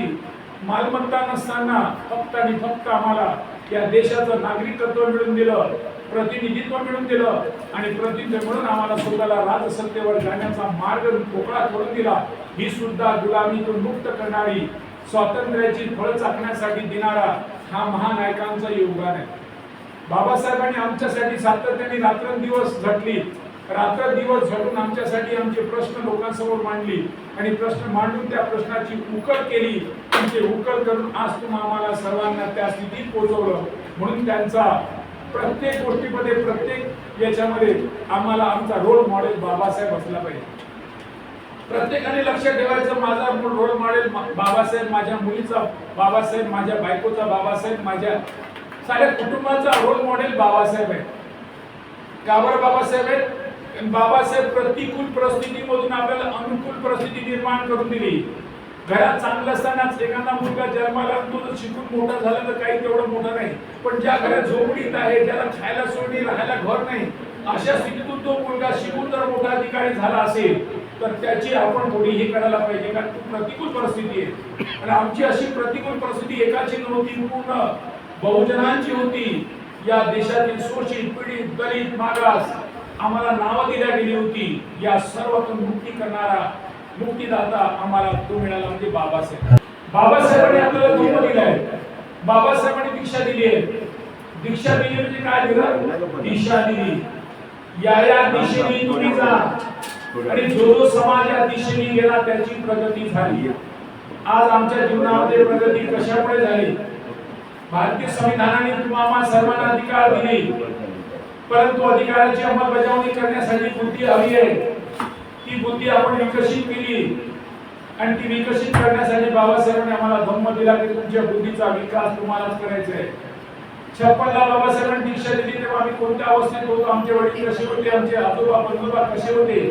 मालमत्ता नसताना फक्त आणि फक्त आम्हाला या देशाचं नागरिकत्व मिळून दिलं, प्रतिनिधित्व मिळून दिलं आणि प्रतिनिधी म्हणून आम्हाला स्वतःला राजसत्तेवर जाण्याचा मार्ग मोकळा करून दिला. ही सुद्धा गुलामीतून मुक्त करणारी, स्वातंत्र्याची फळ चाखण्यासाठी देणारा हा महानायकांचं योगदान आहे. बाबासाहेबांनी आमच्यासाठी सातत्याने रात्रंदिवस झटली, रात्रंदिवस झटून आमच्यासाठी आमचे प्रश्न लोकांसमोर मांडली आणि प्रश्न मांडून त्या प्रश्नाची उकल केली. ते उकल करून आज तुम्ही आम्हाला सर्वांना त्या स्थितीत पोहोचवलं. म्हणून त्यांचा प्रत्येक गोष्टीमध्ये, प्रत्येक याच्यामध्ये आम्हाला आमचा रोल मॉडेल बाबासाहेब असला पाहिजे. प्रत्येकाने लक्ष ठेवायचं, माझा रोल मॉडेल बाबासाहेब, माझ्या मुलीचा बाबासाहेब, माझ्या बायकोचा बाबासाहेब, माझ्या साऱ्या कुटुंबाचा रोल मॉडेल बाबासाहेब आहे. का बरं बाबासाहेब आहेत? बाबासाहेब प्रतिकूल परिस्थितीमधून आपल्याला अनुकूल परिस्थिती निर्माण करून दिली. घरात चांगलं असतानाच एखादा मुलगा जन्माला तो शिकून मोठा झाला तर काही तेवढं मोठं नाही, पण ज्या घरात झोपडीत आहे, ज्याला खायला सोडणी, राहायला घर नाही, अशा स्थितीतून तो मुलगा शिकून जर मोठा अधिकारी झाला असेल तर त्याची आपण थोडी हे करायला पाहिजे. कारण ती प्रतिकूल परिस्थिती आहे आणि आमची अशी प्रतिकूल परिस्थिती एकाची नव्हती, पूर्ण बहुजनांची होती. या देशातील शोषित, पीडित, दलित, मागास आम्हाला नावं दिल्या गेली होती. या सर्वातून मुक्ती करणारा मुक्तीदाता आम्हाला तो मिळाला म्हणजे बाबासाहेब. बाबासाहेबांनी आपल्याला धर्म दिलाय, बाबासाहेबांनी दीक्षा दिली आहे. दीक्षा दिली म्हणजे काय दिलं? दिशा दिली. या दिशेने तुम्ही जा आणि जो समाज या दिशेने गेला त्याची प्रगती झाली. आज आमच्या जीवनामध्ये प्रगती कशामुळे झाली? भारतीय संविधानाने तुम्हाला सर्वांना अधिकार दिले, परंतु अधिकाराची अंमलबजावणी करण्यासाठी बुद्धी हवी आहे. ती बुद्धी आपण विकसित केली आणि ती विकसित करण्यासाठी बाबासाहेबांनी आम्हाला धम्म दिला की तुमच्या बुद्धीचा विकास तुम्हालाच करायचा आहे. 56 ला बाबासाहेबांनी दीक्षा दिली तेव्हा आम्ही कोणत्या अवस्थेत होतो, आमचे वडील कसे होते, आमचे आजोबा पंजोबा कसे होते,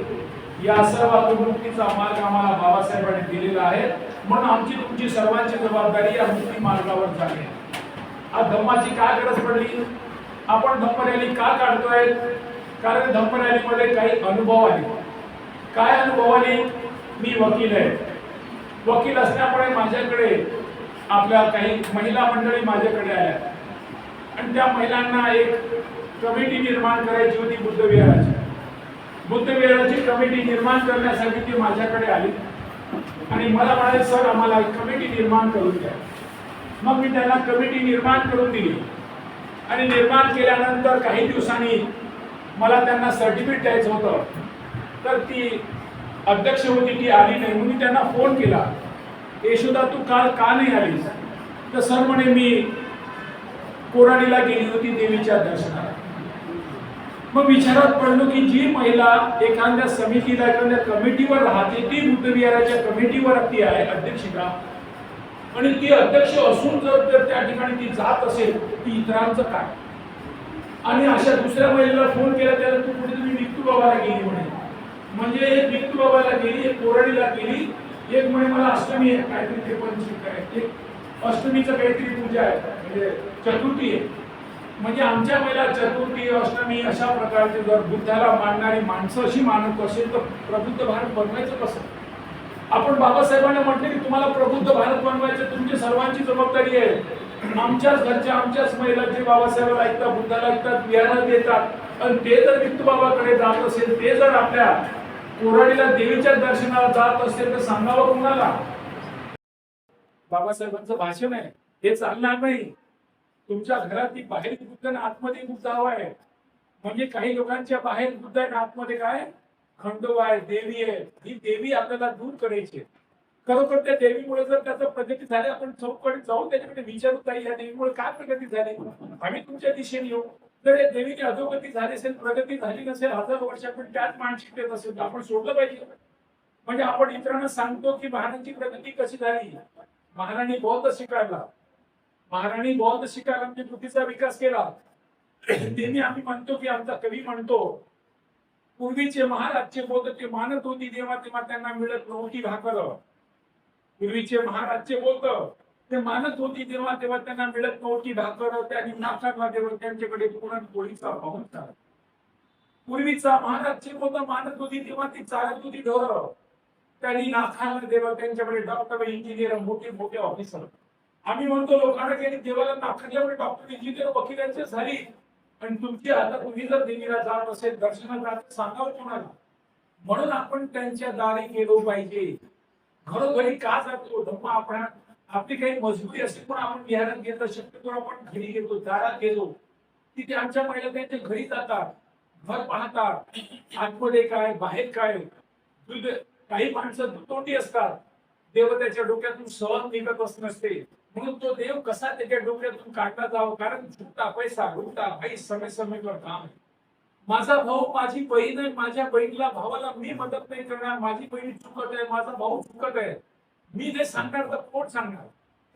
या सर्वातून मुक्तीचा मार्ग आम्हाला बाबासाहेबांनी दिलेला आहे. म्हणून आमची तुमची सर्वांची जबाबदारी या मुक्ती मार्गावर झाली. आज धम्माची काय गरज पडली? आपण धम्म रॅली का काढतोय? कारण धम्म रॅलीमध्ये काही अनुभव आले. काय अनुभव आले? मी वकील आहे, वकील असल्यामुळे माझ्याकडे आपल्या काही महिला मंडळी माझ्याकडे आल्या आणि त्या महिलांना एक कमिटी निर्माण करायची होती बुद्धविहाराची. बुद्धविहाराची कमिटी निर्माण करण्यासाठी ती माझ्याकडे आली आणि मला म्हणाले, सर आम्हाला एक कमिटी निर्माण करून द्या. मग मी त्यांना कमिटी निर्माण करून दिली आणि निर्माण केल्यानंतर काही दिवसांनी मला त्यांना सर्टिफिकेट द्यायचं होतं, तर ती अध्यक्ष होती ती आली नाही. म्हणून त्यांना फोन केला, यशोदा तू काल का नाही आलीस? तर सर म्हणे मी कोराडीला गेली होती देवीच्या दर्शनाला. मग विचारात पडलो की जी महिला एखाद्या समितीला एखाद्या कमिटीवर राहते ती बुद्धविहाराच्या कमिटीवर ती आहे अध्यक्षिका, आणि ती अध्यक्ष असून जर त्या ठिकाणी ती जात असेल ती इतरांचं काय? आणि अशा दुसऱ्या महिलेला फोन केला, त्याला तू कुठे तुम्ही विक्तू बाबाला गेली म्हणे. म्हणजे एक विक्तू बाबाला गेली, एक कोराडीला गेली, एक म्हणे मला अष्टमी आहे काहीतरी ते पण काय एक अष्टमीचं काहीतरी पूजा आहे म्हणजे चतुर्थी आहे. म्हणजे आमच्या महिला चतुर्थी अष्टमी अशा प्रकारचे जर बुद्धाला मानणारी माणसं अशी मानत असेल तर प्रबुद्ध भारत बनवायचं कसं? आपण बाबासाहेबांना म्हटलं की तुम्हाला प्रबुद्ध भारत बनवायचं तुमची सर्वांची जबाबदारी आहे. आमच्याच घरच्या आमच्याच महिला जे बाबासाहेबांना ऐकतात, बुद्धाला ऐकतात, विहारात येतात, आणि ते जर विठ्ठल बाबाकडे जात असेल, ते जर आपल्या कोराडीला देवीच्या दर्शनाला जात असेल तर सांगावं कोणाला? बाबासाहेबांचं भाषण आहे हे चालणार नाही. तुमच्या घरात बाहेर बुद्ध आणि आतमध्ये बुद्ध हवा आहे. म्हणजे काही लोकांच्या बाहेर बुद्ध आहे आतमध्ये काय खंडोबा आहे, देवी आहे. ही देवी आपल्याला दूर करायची. खरोखर त्या देवीमुळे जर त्याचं प्रगती झाली, आपण चौकडे जाऊन त्याच्याकडे विचारू ताई या देवीमुळे काय प्रगती झाली, आम्ही तुमच्या दिशेने येऊ. जर या देवीची अधोगती झाली असेल, प्रगती झाली नसेल, 1000 वर्षापूर्वी त्याच मानसिकतेत असेल तर आपण सोडलं पाहिजे. म्हणजे आपण इतरांना सांगतो की महाराजांची प्रगती कशी झाली. महाराणी बौद्ध शिकायला, महाराणी बौद्ध शिकायला म्हणजे बुद्धीचा विकास केला. त्यांनी आम्ही म्हणतो की आमचा कवी म्हणतो, पूर्वीचे महाराजचे बौद्ध ते मानत होती तेव्हा तेव्हा त्यांना मिळत नव्हती भाकर. पूर्वीचे महाराजचे बौद्ध ते मानत होती तेव्हा तेव्हा त्यांना मिळत नव्हती भाकर. त्यांनी नाकारला तेव्हा त्यांच्याकडे पुरणपोळीचा भाव होता. पूर्वीचा महाराजचे बौद्ध मानत होती तेव्हा ती चालत होती ढोरं. त्यांनी नाकारला तेव्हा त्यांच्याकडे डॉक्टर, इंजिनियर, मोठे मोठे ऑफिसर. आम्ही म्हणतो लोकांना की देवाला नाकारल्यामुळे डॉक्टर, इंजिनियर, वकिलांचे झाली. आणि तुमची आता तुम्ही जर देवीला जात असेल, दर्शनाला जात सांगावं कोणाला? म्हणून आपण त्यांच्या दारी गेलो पाहिजे. घरोघरी का जातो? धम्म आपण आपली काही मजबुरी असेल पण आपण विहारात घेतो, शक्यतो आपण घरी घेतो, दारात गेलो तिथे आमच्या महिला त्यांच्या घरी जातात, घर पाहतात, आतमध्ये काय बाहेर काय. काही माणसं दुतोंडी असतात, देव त्याच्या डोक्यातून सहज निघत नसते. म्हणून तो देव कसा त्याच्या डोक्यातून काढला जावं, कारण झुकता पैसा घुटता भाई समय समय कर काम. माझा भाऊ माझी बहीण आहे, माझ्या बहिणीला भावाला मी मदत नाही करणार, माझी बहीण चुकत आहे, माझा भाऊ चुकत आहे, मी नाही सांगणार तर कोण सांगणार?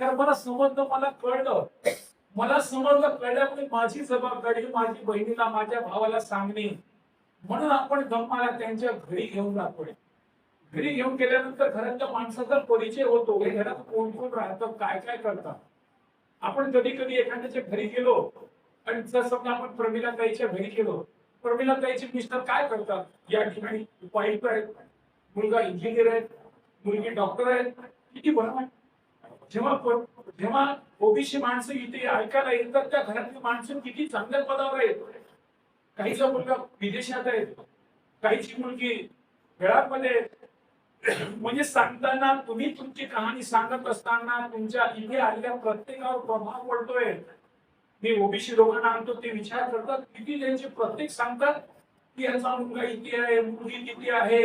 तर मला समजलं, मला कळलं, मला समजलं, कळल्यामुळे माझी जबाबदारी माझी बहिणीला माझ्या भावाला सांगणे. म्हणून आपण धम्माला त्यांच्या घरी घेऊन जातोय. घरी घेऊन गेल्यानंतर घरातल्या माणसाचा परिचय होतो, हे घरात कोण कोण राहतं, काय काय करतात. आपण कधी कधी एखाद्याच्या घरी गेलो आणि जर समजा आपण प्रमिला ताईच्या घरी गेलो, प्रमिला ताईचे मिस्टर काय करतात, या ठिकाणी उपायुक्त आहेत, मुलगा इंजिनियर आहे, मुलगी डॉक्टर आहे, किती बरं आहे. जेव्हा ओबीसी माणसं इथे ऐकायला येतात त्या घरातली माणसं किती चांगल्या पदावर आहेत. काहीचा मुलगा विदेशात आहे, काहीची मुलगी खेळामध्ये. म्हणजे सांगताना तुम्ही तुमची कहाणी सांगत असताना तुमच्या इथे आलेल्या प्रत्येकावर प्रभाव पडतोय. मी ओबीसी लोकांना आणतो, ते विचार करतात किती त्यांचे प्रत्येक सांगतात की याचा मुलगा इथे आहे, मुलगी किती आहे,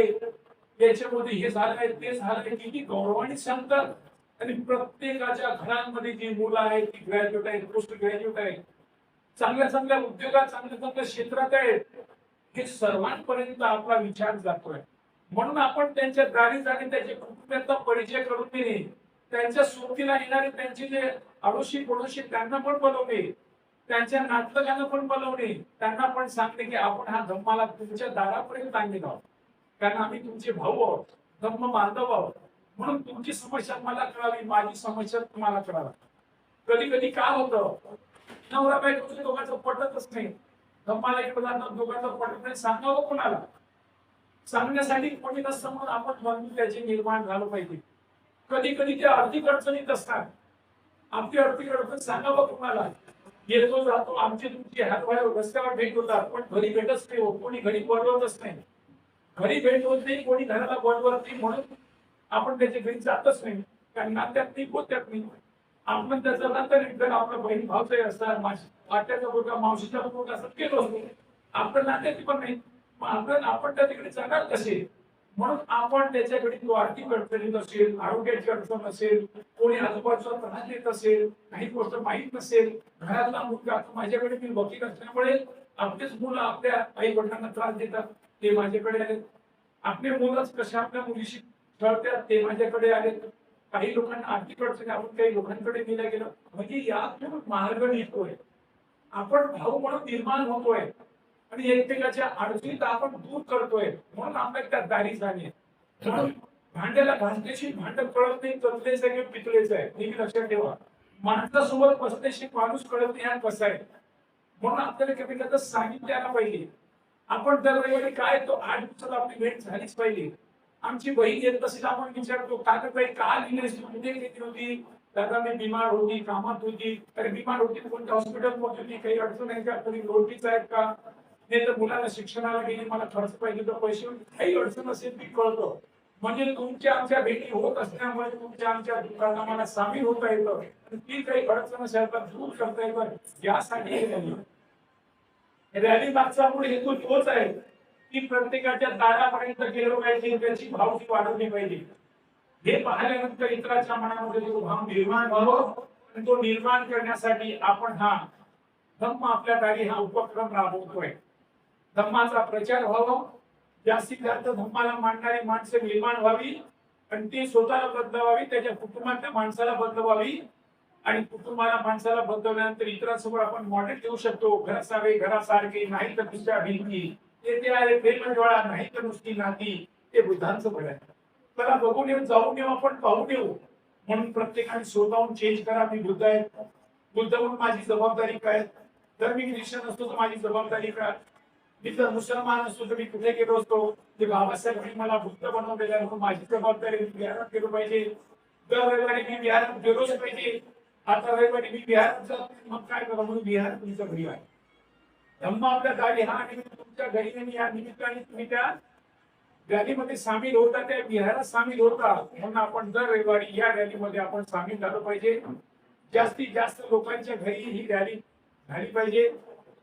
याच्यामध्ये हे झालंय ते झालंय, किती गौरवाने सांगतात. आणि प्रत्येकाच्या घरांमध्ये जी मुलं आहेत ती ग्रॅज्युएट आहेत, पोस्ट ग्रॅज्युएट आहेत, चांगल्या चांगल्या उद्योगात चांगल्या चांगल्या क्षेत्रात आहेत. हे सर्वांपर्यंत आपला विचार जातोय. म्हणून आपण त्यांच्या दारी जाणे, त्याच्या कुटुंबाचा परिचय करून देणे, त्यांच्या सोबतीला येणारे त्यांचे जे अडोशी पडोशी त्यांना पण बोलवणे, त्यांच्या नातलगांना पण बोलवणे, त्यांना पण सांगणे की आपण हा धम्माला तुमच्या दारापर्यंत आणलेलो आहोत, कारण आम्ही तुमचे भाऊ आहोत, धम्म बांधव आहोत. म्हणून तुमची समस्या मला कळावी, माझी समस्या तुम्हाला कळावी. कधी कधी काय होतं, नवरा बायकोचं दोघांचं पटतच नाही, धम्माला इकडे जाणं दोघांचं पटत नाही, सांगावं कोणाला? सांगण्यासाठी कोणी नसतं, म्हणून आपण म्हणून त्याचे निर्माण झालं पाहिजे. कधी कधी ते आर्थिक अडचणीत असतात, आपली आर्थिक अडचण सांगावं कोणाला? येतो जातो आमची तुमची हातवाऱ्यावर रस्त्यावर भेट होतात, पण घरी भेटच नाही, कोणी घरी बोलवतच नाही, घरी भेट होत नाही, कोणी घराला बोलवत नाही. म्हणून आपण त्याच्या घरी जातच नाही, कारण नात्यात नाही, बोलत्यात नाही. आपण त्याचं नातं आपल्या बहीण भावचाही असतात, वाट्याचा मुलगा मावशीचा मुलगा असं केलो असतो. आपलं नात्याची पण नाही. मग आपण त्या तिकडे जाणार कसे? म्हणून आपण त्याच्याकडे तो आर्थिक अडचणीत असेल, आरोग्याची अडचण असेल, कोणी आजूबाजूचा त्रास देत असेल, काही गोष्ट माहीत नसेल, घरातला मुलगा माझ्याकडे मी वकील असल्यामुळे आपलेच मुलं आपल्या आई वडिलांना त्रास देतात, ते माझ्याकडे आले. आपले मुलंच कशा आपल्या मुलीशी ठरतात, ते माझ्याकडे आले. काही लोकांना आर्थिक अडचणी आपण काही लोकांकडे नेलं गेलं, म्हणजे यातून मार्ग निघतोय. आपण भाऊ म्हणून निर्माण होतोय आणि एकमेकाच्या अडचणीत आपण दूर करतोय, म्हणून आपल्याला त्यात दारी झाली. म्हणून भांड्याला घासण्याची भांडं कळत नाही, कचलेचं आहे किंवा पितळेचं आहे, नेहमी लक्षात ठेवा. माणसासोबत बसण्याशी माणूस कळत नाही हा कसा आहे. म्हणून आपल्याला कमी करता सांगितलं पाहिजे. आपण दर रविवारी काय तो 8 दिवसात आपली भेट झालीच पाहिजे. आमची बहीण येत असेल आपण विचारतो काकाताई का लिहिली कुठे घेतली होती, दादा मी बिमार होती, कामात होती. अरे बिमार होती कोणत्या हॉस्पिटल होती, काही अडचण आहे का, कधी लोटीच आहेत का, नाही तर मुलाला शिक्षणाला गेली मला खर्च पाहिजे तर पैसे, काही अडचण असेल ती कळतो. म्हणजे तुमच्या आमच्या भेटी होत असल्यामुळे तुमच्या आमच्या दुःखात आम्हाला सामील होता येतं. ती काही अडचण असेल तर दूर करता येतं, यासाठी रॅली मागचा मूळ हेतू तोच आहे की प्रत्येकाच्या दारापर्यंत गेलो पाहिजे, त्याची भावना वाढवली पाहिजे. हे पाहिल्यानंतर इतरांच्या मनामध्ये जो भाव निर्माण व्हावं आणि तो निर्माण करण्यासाठी आपण हा धम्म आपल्या दारी हा उपक्रम राबवतोय. धम्माचा प्रचार व्हावा, जास्तीत जास्त धम्माला मानणारी माणसं निर्माण व्हावी आणि ती स्वतःला बदलावी, त्याच्या कुटुंबातल्या माणसाला बदलवावी आणि कुटुंबाला माणसाला बदलल्यानंतर इतरांसमोर आपण मॉडेल ठेवू शकतो. घरासावे घरासारखे, नाही तर तुझ्या भिंती, ते आहे प्रेमज्वाळा, नाही तर नुसती नाती, ते बुद्धांचं बळ आहे. त्याला बघून येऊ, जाऊन येऊ, आपण पाहून येऊ. म्हणून प्रत्येकाने स्वतःहून चेंज करा. मी बुद्ध आहे, बुद्ध म्हणून माझी जबाबदारी काय, जर मी ख्रिश्चन असतो तर माझी जबाबदारी काय, मी जर मुसलमान असतो तर मी कुठे गेलो असतो, ते बाबासाहेबांनी मला बुद्ध बनवलेलं म्हणून माझी जबाबदारी मी विहारात गेलो पाहिजे. दर रविवारी मी विहारात गेलोच पाहिजे. आता रविवारी मी विहारात जातो, मग काय करा म्हणून विहार तुमच्या घरी आहे. धम्म आपल्या दारी हा निमित्त तुमच्या घरी आणि या निमित्ताने तुम्ही त्या रॅलीमध्ये सामील होता, त्या विहारात सामील होता. म्हणून आपण दर रविवारी या रॅलीमध्ये आपण सामील झालो पाहिजे. जास्तीत जास्त लोकांच्या घरी ही रॅली झाली पाहिजे.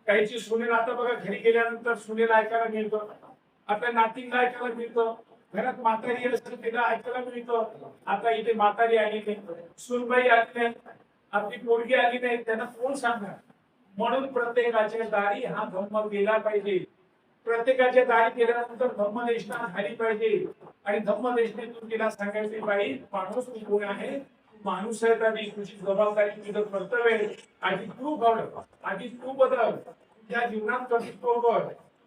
काहीची सुनेला आता बघा घरी गेल्यानंतर सुनेला ऐकायला मिळतं, आता नातीला ऐकायला मिळतं, घरात म्हातारी असेल तिला ऐकायला मिळतं. आता इथे म्हातारी आली नाही, सुनबाई आली नाही, आपली पोरगी आली नाही, त्यांना कोण सांगणार. म्हणून प्रत्येकाच्या दारी हा धम्म गेला पाहिजे. प्रत्येकाच्या दारी गेल्यानंतर धम्मदेशना झाली पाहिजे आणि धम्मदेशनेतून तिला सांगायचे बाई माणूस तू कोण आहे, माणूस आहे आणि तुझी जबाबदारी तुझं कर्तव्य आहे. आधी तू घड, आधी तू बदल, तुझ्या जीवनात कर्तृत्व कर,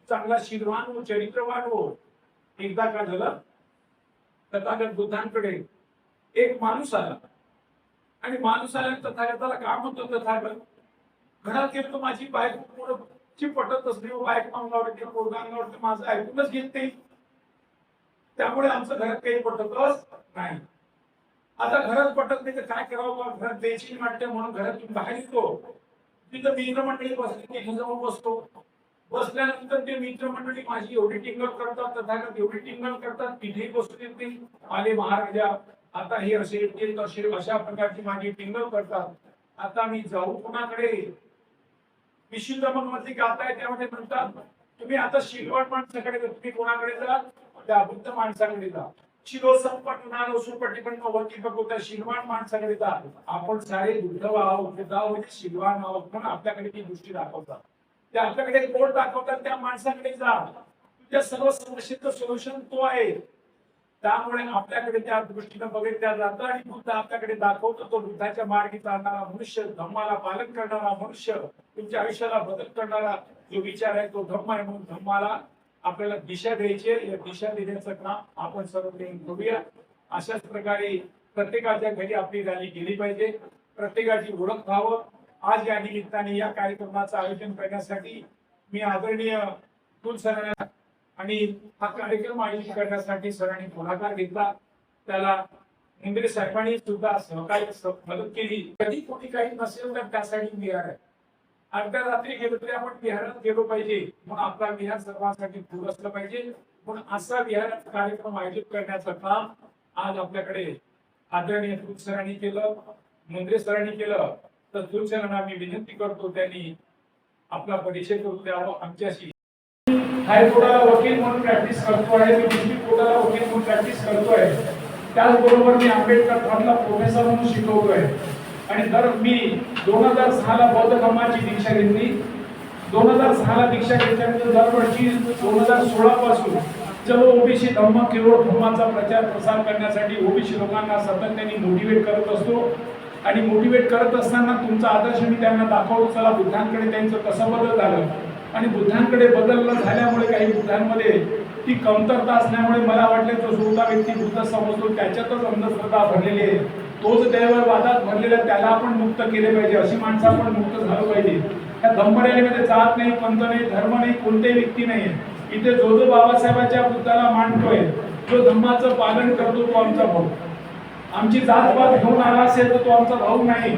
चांगला शीलवान हो, चरित्रवान हो. एकदा का झालं, तथागत बुद्धांकडे एक माणूस आला आणि माणूस आल्यानंतर तथागताला काय म्हणतो तथागत, घरात गेलो माझी बायको ची पटत असली, बायको अंगावरती पोरगा अंगावरती माझं ऐकूनच घेत नाही, त्यामुळे आमचं घरात काही पटतच नाही. आता घरात पटत नाही तर काय करावं, घरात द्यायची वाटते म्हणून घरातून बाहेर येतो. तिथं मित्रमंडळी बसली, त्याच्याजवळ बसतो. बसल्यानंतर ते मित्रमंडळी माझी एवढी टिंगल करतात, तथागत एवढी टिंगल करतात, तिथेही बसू देत नाही. आले महाराजा, आता हे असे ते तसे अशा प्रकारची माझी टिंगल करतात. आता मी जाऊ कोणाकडे, विशुद्ध मध्ये गाताय त्यामध्ये म्हणतात तुम्ही आता शिलवट माणसाकडे, तुम्ही कोणाकडे जा, त्या बुद्ध माणसाकडे जा. शिलो संपट नालो सुपटी पण वरती बघता शिलवान माणसाकडे जा. आपण सारे बुद्ध आहोत, बुद्ध म्हणजे शिलवान आहोत, पण आपल्याकडे ती दृष्टी दाखवतात, ते आपल्याकडे कोण दाखवतात, त्या माणसाकडे जा. तुझ्या सर्व समस्येचं सोल्युशन तो आहे. त्यामुळे आपल्याकडे त्या दृष्टीने बघितल्या जातं आणि बुद्ध आपल्याकडे दाखवतो. तो बुद्धाच्या मार्गी चालणारा मनुष्य, धम्माला पालन करणारा मनुष्य, तुमच्या आयुष्याला बदल करणारा जो विचार आहे तो धम्म आहे. म्हणून धम्माला आपल्याला दिशा द्यायची आहे. या दिशा देण्याचं काम आपण सर्व करूया. अशाच प्रकारे प्रत्येकाच्या घरी आपली रॅली गेली पाहिजे, प्रत्येकाची ओळख व्हावं. आज या निमित्ताने या कार्यक्रमाचं आयोजन करण्यासाठी मी आदरणीय कुल सरांना आणि हा कार्यक्रम आयोजित करण्यासाठी सरांनी पुढाकार घेतला, त्याला इंद्रिय साहेबांनी सुद्धा सहकार्य मदत केली. कधी कोणी काही नसेल तर त्यासाठी विहार आहे. अर्ध्या रात्री गेलो तरी आपण विहारात गेलो पाहिजे, मग आपला विहार सर्वांसाठी खुलं असलं पाहिजे. पण असा विहाराचा कार्यक्रम आयोजित करण्याचं काम आज आपल्याकडे आदरणीय तुल सरांनी केलं, मुंद्रे सरांनी केलं. तर तुल सरांना मी विनंती करतो त्यांनी आपला परिचय करून द्यावा आमच्याशी. हायकोर्टाला वकील म्हणून प्रॅक्टिस करतो आहे, मी डिस्ट्रिक्ट कोर्टाला वकील म्हणून प्रॅक्टिस करतो आहे, त्याचबरोबर मी आंबेडकर कॉलेजला प्रोफेसर म्हणून शिकवतोय. आणि तर मी 2006 ला बौद्ध धर्माची दीक्षा घेतली. 2006 ला दीक्षा घेतल्यानंतर दरवर्षी 2016 पासून चलो ओबीसी धम्म केवळ धर्माचा प्रचार प्रसार करण्यासाठी ओबीसी लोकांना सातत्याने मोटिवेट करत असतो. आणि मोटिवेट करत असताना तुमचा आदर्श मी त्यांना दाखवतो. चला बुद्धांकडे त्यांचं कसं बदल झालं आणि बुद्धांकडे बदल झाल्यामुळे काही बुद्धांमध्ये ती कमतरता असल्यामुळे मला वाटले जो स्वतः व्यक्ती बुद्ध समजतो त्याच्यातच अंधश्रद्धा भरलेली आहे, तोच देवावर वादात भरलेला, त्याला आपण मुक्त केले पाहिजे, अशी माणसं आपण मुक्त झालं पाहिजे. त्या धम्मरॅलीमध्ये जात नाही, पंथ नाही, धर्म नाही, कोणतेही व्यक्ती नाही. इथे जो जो बाबासाहेबांच्या बुद्धाला मानतोय, जो धम्माचं पालन करतो तो आमचा भाऊ. आमची जातपात घेऊन आला असेल तर तो आमचा भाऊ नाही.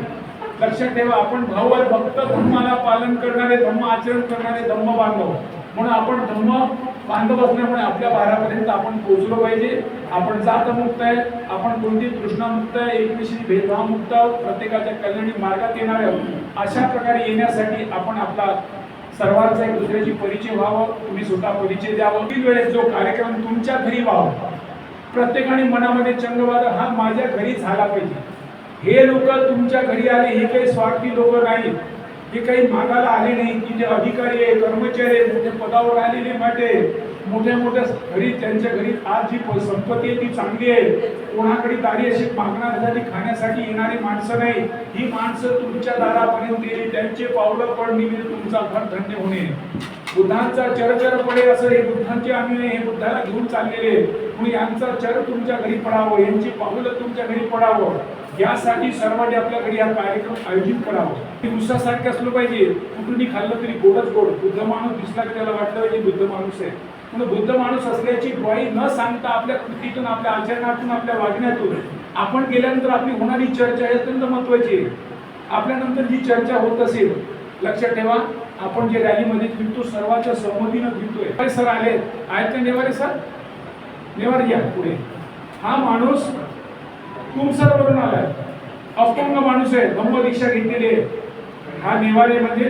लक्षात ठेवा, आपण भाऊ आहे फक्त धम्माला पालन करणारे, धम्म आचरण करणारे धम्म बांधव. म्हणून आपण धम्म बांधव असल्यामुळे आपल्या भारापर्यंत आपण पोहोचलो पाहिजे. आपण जातमुक्त आहे, आपण कोणती तृष्णामुक्त आहे, एकमेकांशी भेदभावमुक्त आहोत, प्रत्येकाच्या कल्याणी मार्गात येणार आहोत. अशा प्रकारे येण्यासाठी आपण आपला सर्वांचा एक दुसऱ्याची परिचय व्हावं, तुम्ही स्वतः परिचय द्यावं. तीन वेळेस जो कार्यक्रम तुमच्या घरी व्हावा, प्रत्येकाने मनामध्ये चंगवाद हा माझ्या घरी झाला पाहिजे. हे लोक तुमच्या घरी आले, हे काही स्वार्थी लोक नाहीत, हे काही मागायला आले नाही की जे अधिकारी आहे, कर्मचारी आहे, मोठे पदावर आलेले माटे, मोठ्या मोठ्या घरी त्यांच्या घरी आज जी संपत्ती आहे ती चांगली आहे, कोणाकडे दारी अशी मागण्यासाठी खाण्यासाठी येणारी माणसं नाही. ही माणसं तुमच्या दारापर्यंत गेली, त्यांचे पावलं पडणे तुमचा घर धन्य होणे. बुद्धांचा चरचर पडे असं हे बुद्धांचे अनुयायी हे बुद्धाला घेऊन चाललेले, म्हणून यांचा चर तुमच्या घरी पडावं, यांची पावलं तुमच्या घरी पडावं, यासाठी सर्वांनी आपल्या घरी हा कार्यक्रम आयोजित करावा. उसासारखे असलं पाहिजे, कुठूनही खाल्लं तरी गोडच गोड. बुद्ध माणूस दिसला की त्याला वाटलं पाहिजे बुद्ध माणूस आहे. म्हणून बुद्ध माणूस असल्याची ग्वाही न सांगता आपल्या कृतीतून, आपल्या आचरणातून, आपल्या वागण्यातून आपण गेल्यानंतर आपली होणारी चर्चा ही अत्यंत महत्वाची आहे. आपल्यानंतर जी चर्चा होत असेल, लक्षात ठेवा, आपण जे रॅलीमध्ये फिरतो सर्वांच्या सहमतीनं फिरतोय. सर आले आहेत का नेवारे सर? नेवारे या पुढे. हा माणूस तुमसरवरून आलाय, अपंग माणूस आहे, धम्म दीक्षा घेतलेली आहे. हा नेवारे म्हणजे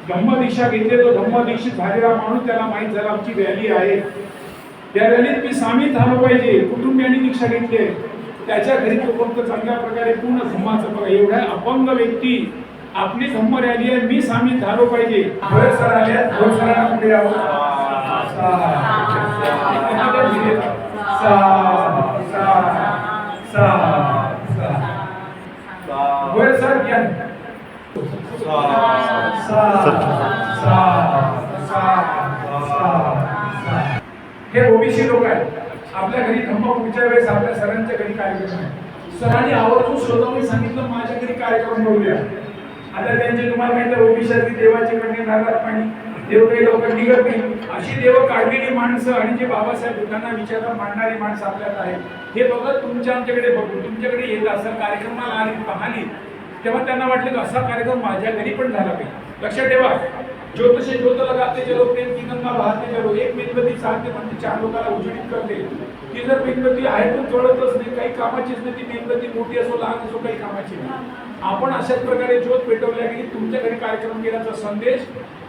धम्म दीक्षा घेतली, तो धम्म दीक्षित झालेला माणूस, त्याला माहित झाला आमची रॅली आहे, त्या रॅलीत मी सामील झालो पाहिजे. कुटुंबियांनी दीक्षा घेतली, त्याच्या घरी तो फक्त चांगल्या प्रकारे पूर्ण धम्माचं बघा. एवढ्या अपंग व्यक्ती, आपली धम्म रॅली आहे, मी सामील झालो पाहिजे. सर आले, सरांना पुढे यावं. सर घ्या. हे ओबीसी लोक आहेत. आपल्या घरी धम्म पुढच्या वेळेस आपल्या सरांच्या घरी कार्यक्रम आहे. सरांनी आवर्जून स्वतःहून सांगितलं माझ्या घरी कार्यक्रम होऊया. आता त्यांचे तुम्हाला माहिती आहे ओबीसी देवाचे कडे नारळ पाणी, देव काही लोक निघत नाही, अशी देव काढलेली माणसं आणि जे बाबासाहेब बुद्धांना विचारता मांडणारी माणसं आपल्याला आहेत. हे बघत आमच्याकडे बघून तुमच्याकडे येत असं कार्यक्रमाला आली पाहली, तेव्हा त्यांना वाटलं की असा कार्यक्रम माझ्या घरी पण झाला पाहिजे. लक्षात ठेवा, ज्योतिषे ज्योत लगाते चलो प्रेम की गंगा बहाते चलो. एक मेणबत्ती चालते पण ती 4 लोकांना उजळीत करते. ती जर मेणबत्ती आहे पण जळतच नाही, काही कामाचीच नाही, ती मेणबत्ती मोठी असो लहान असो काही कामाची नाही. आपण अशाच प्रकारे ज्योत पेटवल्या गेली, तुमच्या घरी कार्यक्रम केल्याचा संदेश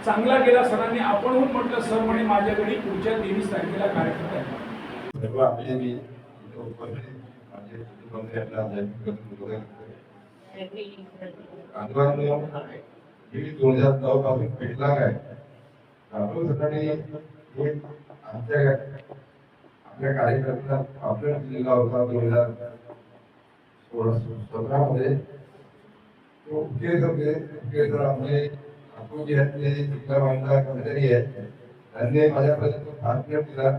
चांगला गेला. सरांनी आपणहून म्हटलं सर म्हणे माझ्या घरी पुढच्या 23 तारखेला कार्यक्रम आहे. ही 2009 पासून भेटला काय आपण सकाळी आपल्या कार्यकर्ता आपल्या जिल्हा होता 2017 मध्ये तो आपण जे जिल्हा बांधला कर्मचारी आहेत त्यांनी माझ्यापर्यंत पासपोर्ट दिला.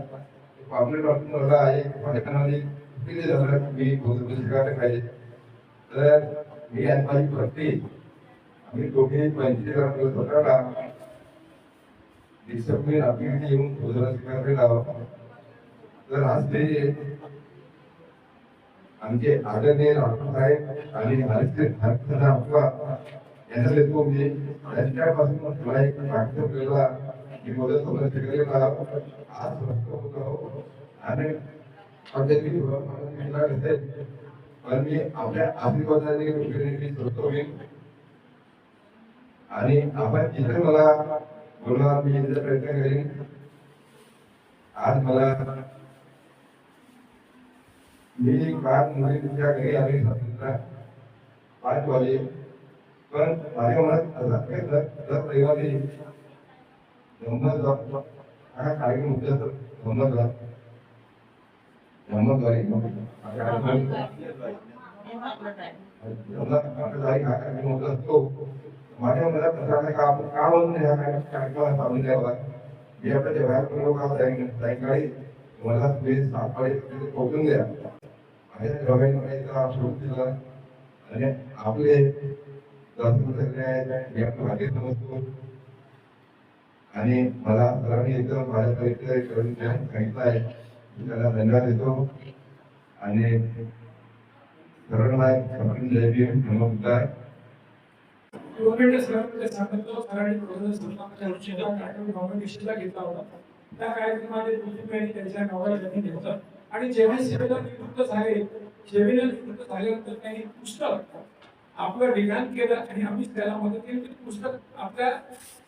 पासपोर्ट वापरून मला आहे माझ्याकडे किती झालं मी भूतभूत पाहिजे. तर मी आणि माझी पत्नी आम्ही दोघे 25 डिसेंबर आपली येऊन भोजनाधिकारी लावा. तर आज ते आमचे आदरणीय राठोड साहेब आणि यांना देतो मी त्यांच्यापासून मला एक वाटतं केला की मदत भोजनाधिकारीला आज होतो आणि पण मी आपल्या आशीर्वादाने होईल आणि आपण जिथे मला बोलणार मी प्रयत्न करेन आज मला मी काल मुलीच्या घरी आले साधारणतः 5 वाजे, पण माझ्या मनात दर रविवारी धम्मद्वार हा कार्यक्रम होता. तर धम्मद्वार हा कार्यक्रम होत असतो. माझ्या मनात का आपण का म्हणून ह्या कार्यक्रमाला सामील द्यावा. मी आपल्या जेव्हा लोक सायंकाळी मला पोहोचून द्या. माझ्या जबाबदारीचा शोध दिला आणि आपले दर्शन करणे समजतो. आणि मला सरांनी एकदम माझ्या परिचय करून सांगितलं आहे. मी त्याला धन्यवाद देतो. आणि सर्वांना नमस्कार. घेतला होता. त्या कार्यक्रमामध्ये त्यांच्या नावाला त्यांनी घेतलं आणि जेव्हा सेवेला निवृत्त झाल्यानंतर त्यांनी पुस्तक आपलं लिखाण केलं आणि आम्ही त्याला मदत केली. पुस्तक आपल्या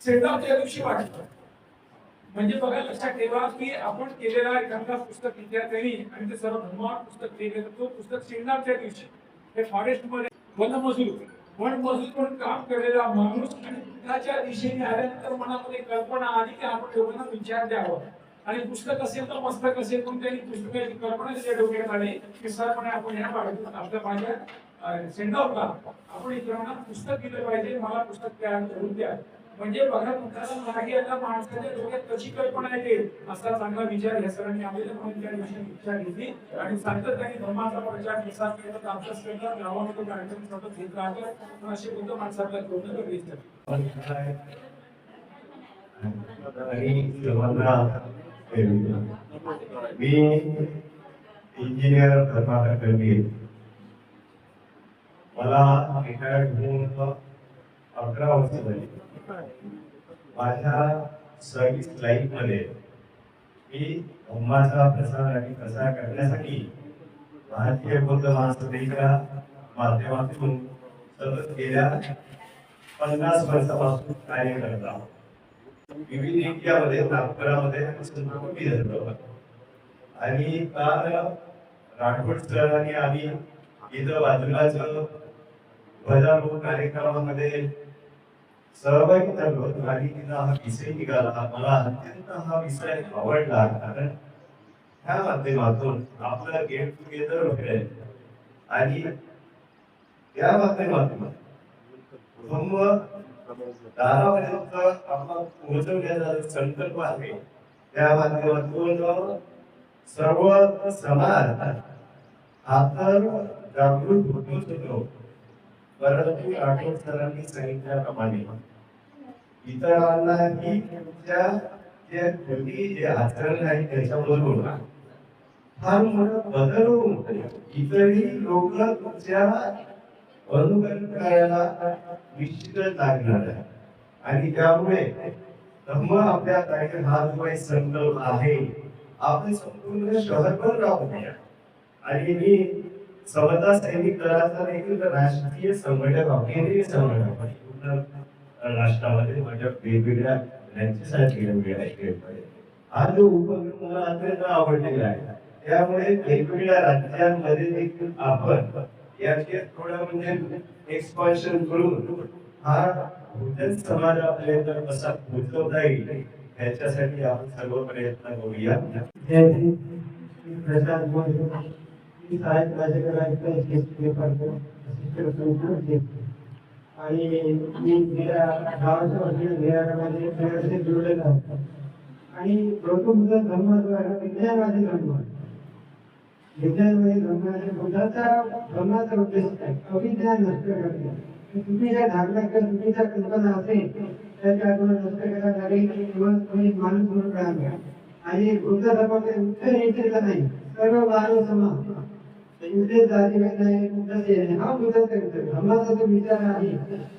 सेंडॉफच्या दिवशी वाटलं. म्हणजे बघा, लक्षात ठेवा की आपण केलेला एखादा पुस्तक विद्यार्थ्यांनी आणि ते सर्व धर्मावर पुस्तक लिहिलेलं, तो पुस्तक सेंडॉफच्या दिवशी हे फॉरेस्ट मध्ये वनमजूर म्हणून काम केलेला माणूस आणि पुस्तकाच्या दिशेने आल्यानंतर मनामध्ये कल्पना आली की आपण लोकांना विचार द्यावा. आणि पुस्तक असेल तर मस्तक असेल, पण त्यांनी पुस्तकाची कल्पना त्याच्या डोक्यात आली की सरपणे आपण ह्या आपल्या माझ्या सेंडॉफला आपण इथे पुस्तक दिलं पाहिजे. मला पुस्तक तयार करून द्या. म्हणजे बघा, तुमच्या मागे आता माणसाच्या डोक्यात कशी कल्पना येते असा चांगला विचार या सरांनी आपल्याला म्हणून त्या दिवशी इच्छा घेतली आणि सातत्याने धर्माचा प्रचार प्रसार केला. आमच्या स्टेटला गावामध्ये कार्यक्रम सतत घेत राहतो. पण असे बुद्ध माणसाला पूर्ण गरजेचं मी इंजिनियर धर्माकर कर्मी. मला रिटायर्ड होऊन 11 वर्ष झाली. माझ्या सर्व्हिस लाईफ मध्ये मी धम्माचा प्रसार आणि प्रसार करण्यासाठी भारतीय बौद्ध महासभेच्या माध्यमातून सतत गेल्या 50 वर्षापासून कार्य करत आहोत. विविध इंडियामध्ये नागपुरामध्ये संस्कृती धरलं आणि काल राठोड सरांनी आम्ही इथं बाजूलाच ध्वजारोहण कार्यक्रमामध्ये सहभागी झालो आणि तिथं हा विषय निघाला. मला अत्यंत हा विषय आवडला, कारण ह्या माध्यमातून आपलं गेट टुगेदर होईल आणि त्या माध्यमातून दारापर्यंत आपण पोहोचवण्याचा संकल्प आहे. त्या माध्यमातून सर्व समाज आपण जागृत होतोच होतो. परंतु राठोड सरांनी सांगितल्याप्रमाणे इतरांनाही तुमच्या जे कृती जे आचरण आहे त्याच्याबरोबर फार मोठा बदल होऊन इतरही लोक तुमच्या अनुकरण करायला निश्चितच लागणार आहे. आणि त्यामुळे धम्म आपल्या काही हा जो काही संकल्प आहे आपण संपूर्ण शहरभर राहूया. आणि मी समता सैनिक दलाचा देखील राष्ट्रीय संघटक केंद्रीय संघटक राष्ट्रामध्ये माझ्या वेगवेगळ्या राज्यासाठी हा जो उपक्रम मला अत्यंत आवडलेला आहे. त्यामुळे वेगवेगळ्या राज्यांमध्ये देखील आपण याचे थोडं म्हणजे एक्सपान्शन करून हा भूजन समाजापर्यंत कसा पोहोचवता येईल याच्यासाठी आपण सर्व प्रयत्न करूया. आणि मी गेल्या गावाच्या वतीने जोडलेला होता आणि गौतम बुद्ध धर्माद्वारे विज्ञानवादी धर्म विज्ञानवादी धर्माच्या बुद्धाचा धर्माचा उद्देश आहे अविज्ञान नष्ट करणे. तुम्ही ज्या धारणाकर चुकीच्या कल्पना असेल त्याच्या नष्ट करण्यासाठी किंवा तुम्ही माणूस म्हणून राहा. आणि बुद्ध धर्मामध्ये उच्च नीचेचा नाही, सर्व मानव समान जाती नाही हा बुद्धाचा धर्माचा जो विचार आहे.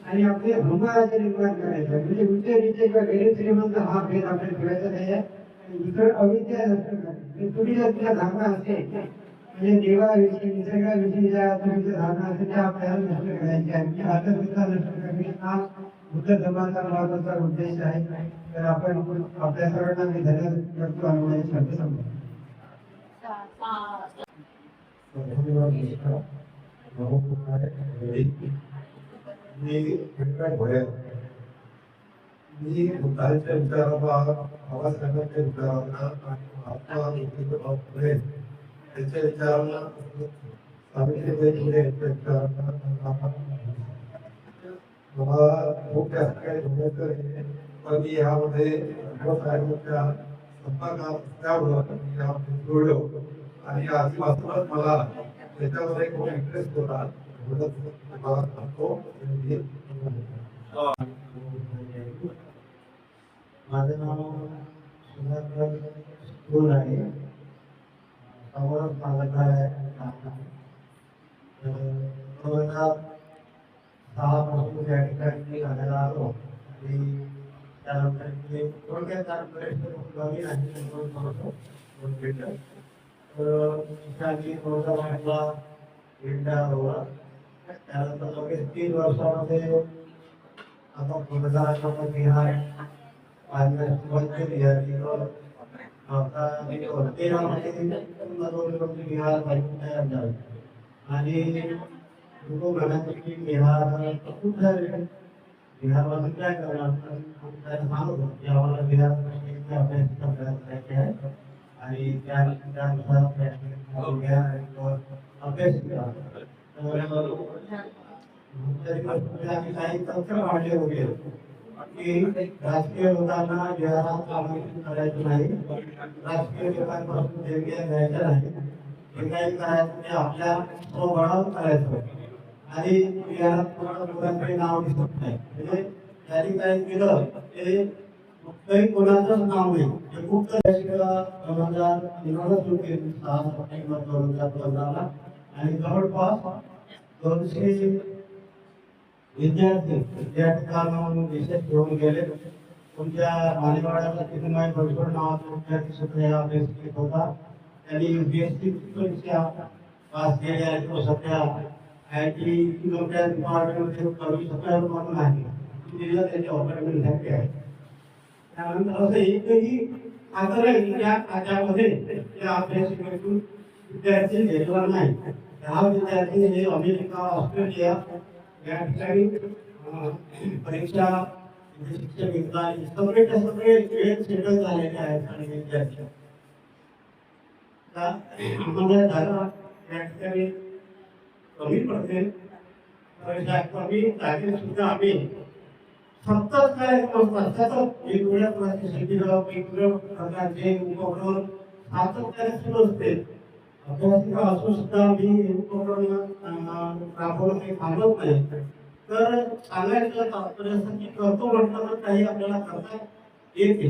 आणि आपले धर्मराज्य निर्माण करायचं म्हणजे उच्च नीचे किंवा गैर श्रीमंत हा भेद आपल्याला ठेवायचा नाही आहे. इतर अविद्या नष्ट करणे. तुम्ही जर तुझ्या धारणा असेल म्हणजे देवाविषयी निसर्गाविषयी ज्या तुमच्या धारणा असेल त्या आपल्याला नष्ट करायच्या आहे. म्हणजे आदरता नष्ट करणे हा बुद्ध धर्माचा महत्वाचा उद्देश आहे. तर आपण आपल्या सर्वांना मी धन्यवाद करतो आणि माझे शब्द संपवतो. धन्यवाद मित्र. मी विक्रांत भोयर. मी बुद्धांच्या विचारांना बाबासाहेबांच्या विचारांना आणि महात्मा ज्योतिबा फुले यांच्या विचारांना सावित्रीबाई फुले यांच्या विचारांना मला खूप जास्त काही जमत नाही, पण मी यामध्ये बाबासाहेबांच्या संपर्कात त्यामुळं मी यामध्ये जोडलो आणि आधीपासूनच मला त्याच्यामध्ये खूप इंटरेस्ट होता. मला सांगतो माझं नाव सुधाकर स्कूल आहे. समोरच माझं घर आहे. 2006 पासून या ठिकाणी राहायला आलो आणि त्यानंतर मी थोडक्यात नवीन आणि भेटलं तर आम्ही थोडासा वाटला इंडिया होता. त्यानंतर लगेच 3 वर्षामध्ये आता 2000 बिहार बिहार तयार झालं आणि बिहार खूप झाले. बिहारमधून काय करणार सांगतो की आम्हाला बिहार अभ्यास करायचे आहे आणि त्यानुसार अभ्यास केला. आम्ही काही तंत्र मांडले होते की राजकीय लोकांना बिहारात आमंत्रित करायचं नाही, राजकीय लोकांपासून देणग्या घ्यायच्या नाही, जे काही करायचं ते आपल्या स्वबळावर करायचं आणि बिहारात कोणाला मुलांकडे नाव दिसत नाही. म्हणजे त्यांनी काय केलं ते काही कोणाचंच नाव नाही. ते गुप्त 2013 सुरू केली 6 सप्टेंबर 2015 आणि जवळपास 200 विद्यार्थी या ठिकाणाहून विशेष घेऊन गेले. तुमच्या मानेवाड्याचा तिरुमाई भरपूर नावाचा विद्यार्थी सुद्धा या अभ्यास घेत होता. त्यांनी UPSC परीक्षा पास केली आहे. तो सध्या IT डिपार्टमेंटमध्ये कमी सप्लायर म्हणून आहे. दिल्लीला त्याची अपॉइंटमेंट झाली आहे. त्यानंतर असं एकही आग्रह या खात्यामध्ये या अभ्यासिकेतून विद्यार्थी घेतला नाही. हा विद्यार्थी हे अमेरिका, ऑस्ट्रेलिया या ठिकाणी परीक्षा शिक्षण घेतला आणि सगळे वेळ सेटल झालेले आहेत आणि विद्यार्थी आम्हाला झाला या ठिकाणी कमी पडते. कमी जागे सुद्धा आम्ही सतत कार्यक्रम सतत वेगवेगळ्या प्रकारचे वेगवेगळ्या प्रकारचे उपक्रम सातत्याने सुरू असते. अभ्यासिका असून सुद्धा मी उपक्रम राबवणं काही थांबत नाही. तर सांगायचं तात्पर्य असं की करतो म्हटलं तर काही आपल्याला करता येते.